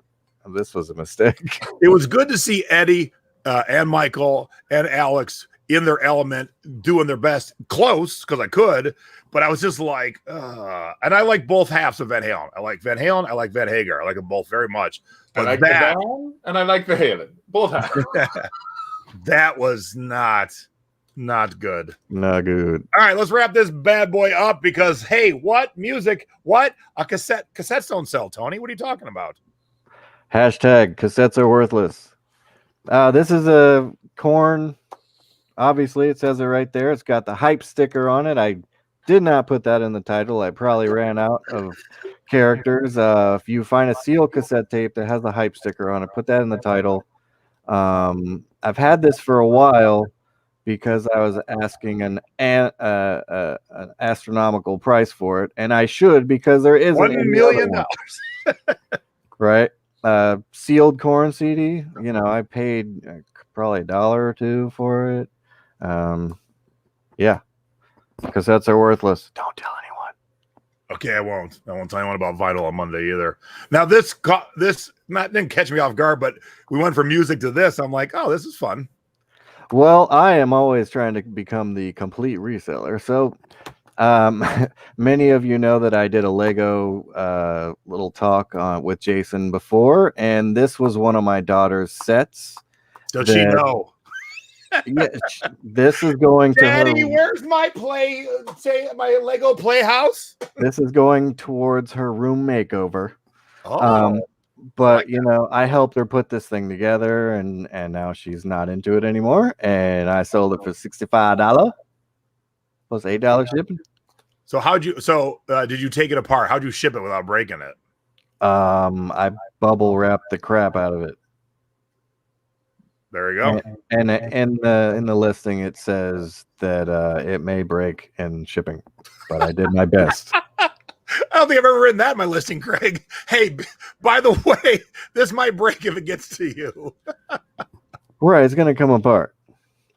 this was a mistake. It was good to see Eddie and Michael and Alex in their element, doing their best, close because I could, but I was just like, and I like both halves of Van Halen. I like Van Halen. I like Van Hagar. I like them both very much. But I like the Van and I like the Halen. Both halves. That was not good. Not good. All right, let's wrap this bad boy up because, hey, what music? What? A cassette? Cassettes don't sell, Tony. What are you talking about? Hashtag cassettes are worthless. This is a Korn. Obviously, it says it right there. It's got the hype sticker on it. I did not put that in the title. I probably ran out of characters. If you find a sealed cassette tape that has the hype sticker on it, put that in the title. I've had this for a while because I was asking an astronomical price for it, and I should because there isn't $1 million. Right? Sealed Korn CD. You know, I paid probably $1 or $2 for it. Yeah, cassettes are worthless. Don't tell anyone. Okay, I won't tell anyone about Vinyl on Monday either. Now this didn't catch me off guard, but we went from music to this. I'm like, oh, this is fun. Well, I am always trying to become the complete reseller. So Many of you know that I did a Lego little talk with Jason before, and this was one of my daughter's sets. Does she know? Yeah, this is going to her. Daddy, where's my my Lego playhouse? This is going towards her room makeover. Oh, but you know, I helped her put this thing together, and now she's not into it anymore. And I sold it for $65 plus $8 shipping. So did you take it apart? How'd you ship it without breaking it? I bubble wrapped the crap out of it. There you go. And in the listing, it says that it may break in shipping, but I did my best. I don't think I've ever written that in my listing, Craig. Hey, by the way, this might break if it gets to you. Right, it's gonna come apart.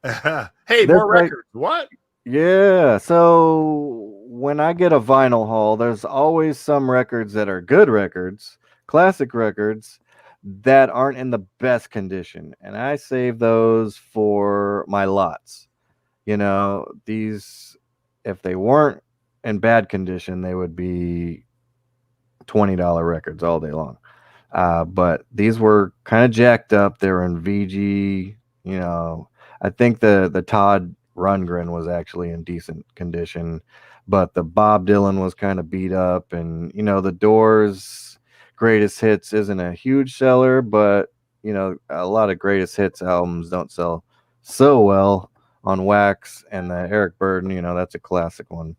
Hey, more records. What? Yeah. So when I get a vinyl haul, there's always some records that are good records, classic records, that aren't in the best condition, and I save those for my lots. You know, these, if they weren't in bad condition, they would be $20 records all day long. But these were kind of jacked up. They were in VG. You know, I think the Todd Rundgren was actually in decent condition, but the Bob Dylan was kind of beat up, and you know, the Doors Greatest Hits isn't a huge seller, but you know, a lot of Greatest Hits albums don't sell so well on wax, and the Eric Burden, you know, that's a classic one.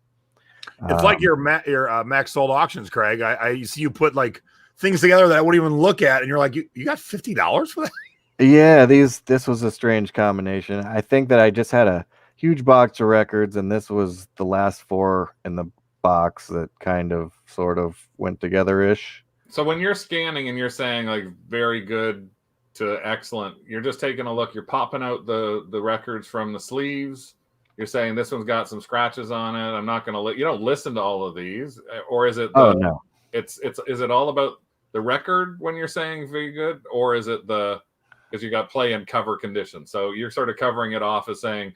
It's like your Max Sold Auctions, Craig. I see you put like things together that I wouldn't even look at, and you're like, you got $50 for that? Yeah, this was a strange combination. I think that I just had a huge box of records, and this was the last 4 in the box that kind of sort of went together-ish. So when you're scanning and you're saying like very good to excellent, you're just taking a look. You're popping out the records from the sleeves. You're saying this one's got some scratches on it. I'm not going to you don't listen to all of these, or is it? No. Is it all about the record when you're saying very good, or is it because you got play and cover condition? So you're sort of covering it off as saying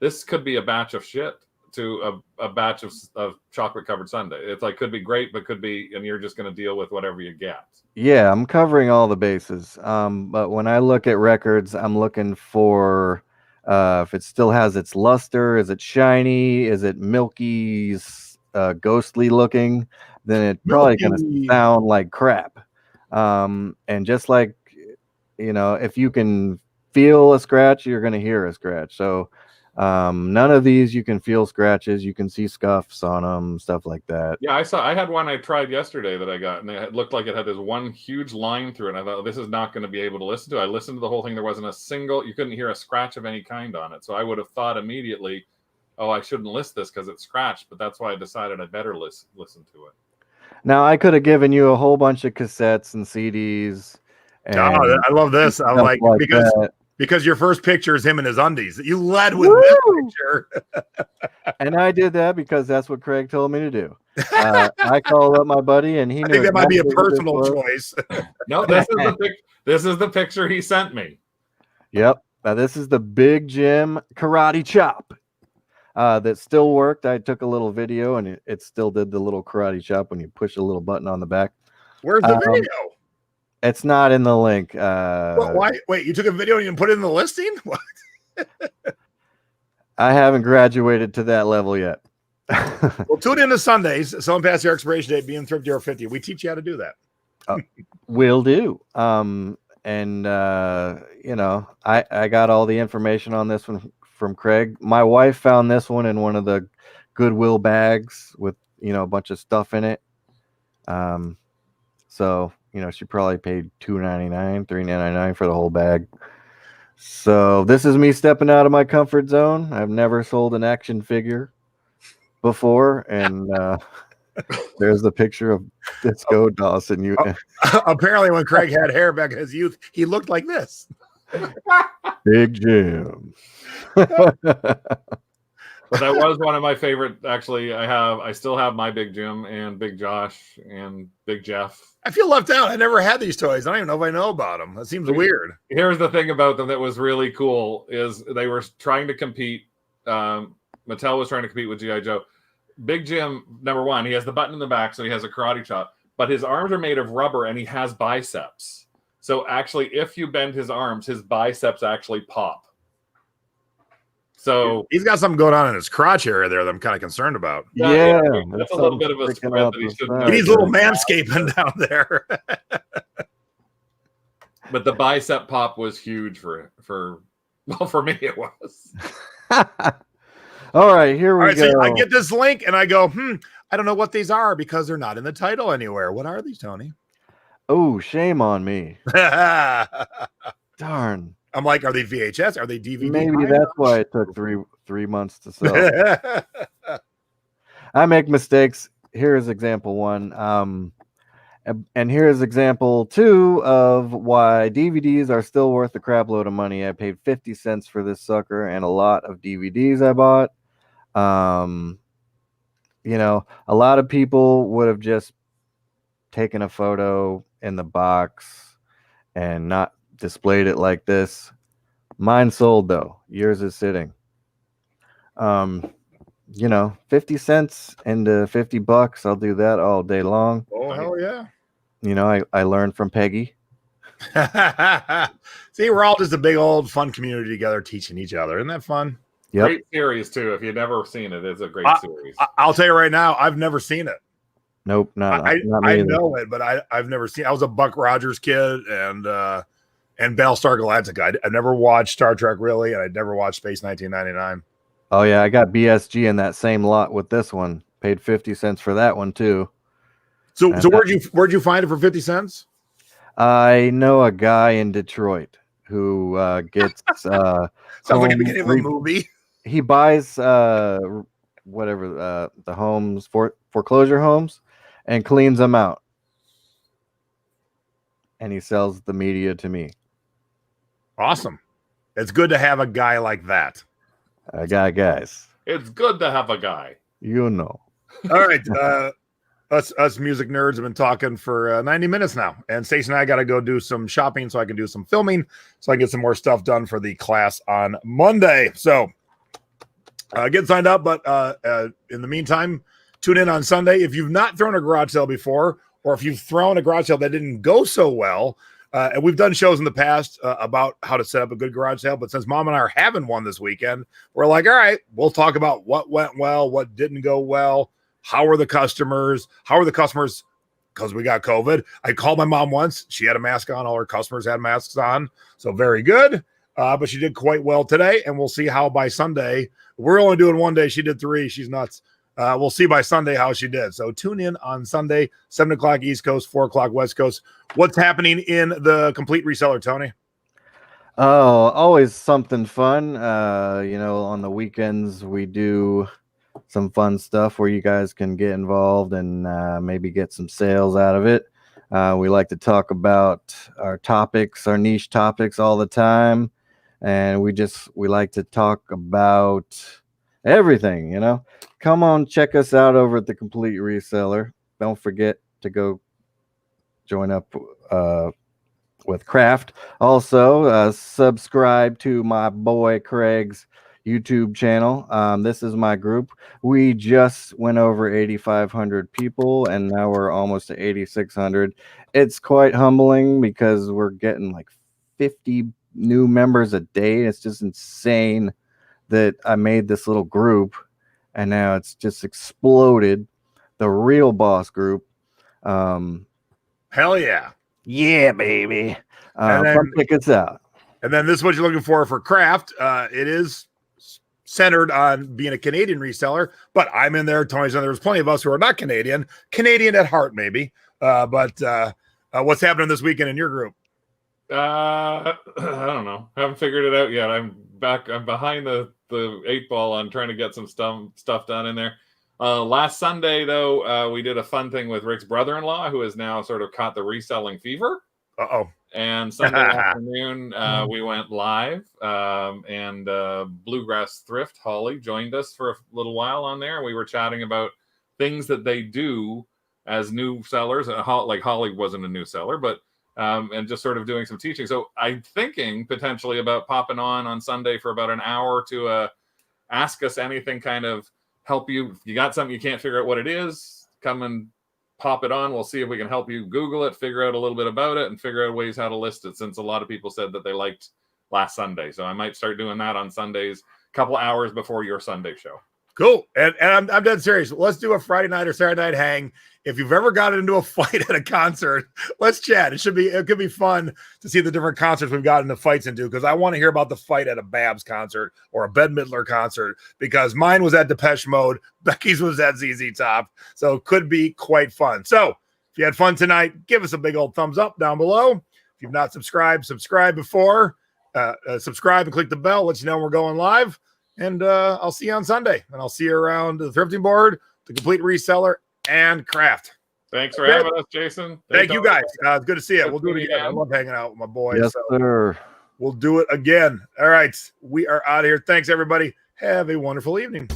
this could be a batch of shit to a batch of chocolate covered sundae. It's like could be great, but could be, and you're just going to deal with whatever you get. Yeah, I'm covering all the bases. But when I look at records, I'm looking for if it still has its luster. Is it shiny? Is it milky, ghostly looking? Then it's probably going to sound like crap. And just like, you know, if you can feel a scratch, you're going to hear a scratch. So none of these you can feel scratches. You can see scuffs on them, stuff like that. Yeah, I had one I tried yesterday that I got, and it looked like it had this one huge line through it. And I thought, this is not going to be able to listen to. I listened to the whole thing. There wasn't a single, you couldn't hear a scratch of any kind on it. So I would have thought immediately, oh, I shouldn't list this because it's scratched. But that's why I decided I better listen to it. Now, I could have given you a whole bunch of cassettes and CDs. And I love this. I like because your first picture is him in his undies. You led with this picture. And I did that because that's what Craig told me to do. I called up my buddy, and he knew. I think that might be a personal choice. No, this is the picture he sent me. Yep. Now, this is the Big Jim karate chop that still worked. I took a little video, and it still did the little karate chop when you push a little button on the back. Where's the video? It's not in the link. Why? Wait, you took a video and you put it in the listing? What? I haven't graduated to that level yet. Well, tune in to Sundays. Selling past your expiration date, being thrifty or 50. We teach you how to do that. Will do. And you know, I got all the information on this one from Craig. My wife found this one in one of the Goodwill bags with, you know, a bunch of stuff in it. So, you know, she probably paid $2.99, $3.99 for the whole bag. So this is me stepping out of my comfort zone. I've never sold an action figure before, and there's the picture of Disco Dawson. Apparently, when Craig had hair back in his youth, he looked like this. Big Jim. But that was one of my favorite. Actually, I still have my Big Jim and Big Josh and Big Jeff. I feel left out. I never had these toys. I don't even know if I know about them. That seems weird. Here's the thing about them that was really cool is they were trying to compete. Mattel was trying to compete with G.I. Joe. Big Jim, number one, he has the button in the back, so he has a karate chop, but his arms are made of rubber and he has biceps. So actually, if you bend his arms, his biceps actually pop. So he's got something going on in his crotch area there that I'm kind of concerned about. Yeah, that's a little bit of a spread that he shouldn't. He needs a little manscaping down there. But the bicep pop was huge for me it was. All right, here we go. So I get this link and I go, I don't know what these are because they're not in the title anywhere. What are these, Tony? Oh, shame on me. Darn. I'm like, are they VHS? Are they DVD? Maybe that's why it took three months to sell. I make mistakes. Here's example one. And here's example two of why DVDs are still worth a crap load of money. I paid 50 cents for this sucker and a lot of DVDs I bought. A lot of people would have just taken a photo in the box and not displayed it like this. Mine sold though. Yours is sitting. 50 cents into $50. I'll do that all day long. Oh, hell yeah. I learned from Peggy. See, we're all just a big old fun community together teaching each other. Isn't that fun? Yep. Great series too. If you've never seen it, it's a great series. I'll tell you right now, I've never seen it. Nope, not I me know it, but I've never seen. I was a Buck Rogers kid and Battlestar Galactica. I never watched Star Trek really, and I'd never watched Space 1999. Oh yeah, I got BSG in that same lot with this one. Paid 50 cents for that one too. So where'd you find it for 50 cents? I know a guy in Detroit who gets sounds like the beginning of a movie. He buys the homes foreclosure homes and cleans them out. And he sells the media to me. Awesome. It's good to have a guy like that. Guys. It's good to have a guy. All right. Us music nerds have been talking for 90 minutes now. And Stacey and I got to go do some shopping so I can do some filming so I can get some more stuff done for the class on Monday. So get signed up. But in the meantime, tune in on Sunday. If you've not thrown a garage sale before, or if you've thrown a garage sale that didn't go so well, and we've done shows in the past about how to set up a good garage sale. But since Mom and I are having one this weekend, we're like, all right, we'll talk about what went well, what didn't go well. How are the customers? Because we got COVID. I called my mom once. She had a mask on. All her customers had masks on. So very good. But she did quite well today. And we'll see how by Sunday. We're only doing one day. She did 3. She's nuts. We'll see by Sunday how she did. So tune in on Sunday, 7 o'clock East Coast, 4 o'clock West Coast. What's happening in the complete reseller, Tony? Oh, always something fun. On the weekends we do some fun stuff where you guys can get involved and maybe get some sales out of it. We like to talk about our niche topics all the time. And we like to talk about everything, Come on, check us out over at the Complete Reseller. Don't forget to go join up with Craft. Also, subscribe to my boy Craig's YouTube channel. This is my group. We just went over 8,500 people, and now we're almost to 8,600. It's quite humbling because we're getting like 50 new members a day. It's just insane that I made this little group, and now it's just exploded. The Real Boss Group. Hell yeah. Yeah, baby. Come check us out. And then this is what you're looking for Craft. It is centered on being a Canadian reseller, but I'm in there. Tony's in there. There's plenty of us who are not Canadian at heart, maybe. But what's happening this weekend in your group? I don't know. Haven't figured it out yet. I'm behind the 8 ball on trying to get some stuff done in there. Last Sunday, though, we did a fun thing with Rick's brother-in-law, who has now sort of caught the reselling fever. Uh-oh. And Sunday afternoon, we went live, and Bluegrass Thrift, Holly, joined us for a little while on there. We were chatting about things that they do as new sellers. Like Holly wasn't a new seller, but and just sort of doing some teaching. So I'm thinking potentially about popping on Sunday for about an hour to ask us anything kind of help you. If you got something you can't figure out what it is, come and pop it on. We'll see if we can help you Google it, figure out a little bit about it, and figure out ways how to list it, since a lot of people said that they liked last Sunday. So I might start doing that on Sundays, a couple hours before your Sunday show. Cool. And I'm dead serious. Let's do a Friday night or Saturday night hang. If you've ever gotten into a fight at a concert, let's chat. It could be fun to see the different concerts we've gotten into fights into, because I want to hear about the fight at a Babs concert or a Bette Midler concert, because mine was at Depeche Mode, Becky's was at ZZ Top. So it could be quite fun. So if you had fun tonight, give us a big old thumbs up down below. If you've not subscribed, subscribe before. Subscribe and click the bell. Let you know when we're going live. And I'll see you on Sunday. And I'll see you around the thrifting board, the complete reseller, and craft. Thanks for having us, Jason. Thank you, guys. It's good to see you. We'll do it again. I love hanging out with my boys. Yes, sir. We'll do it again. All right. We are out of here. Thanks, everybody. Have a wonderful evening.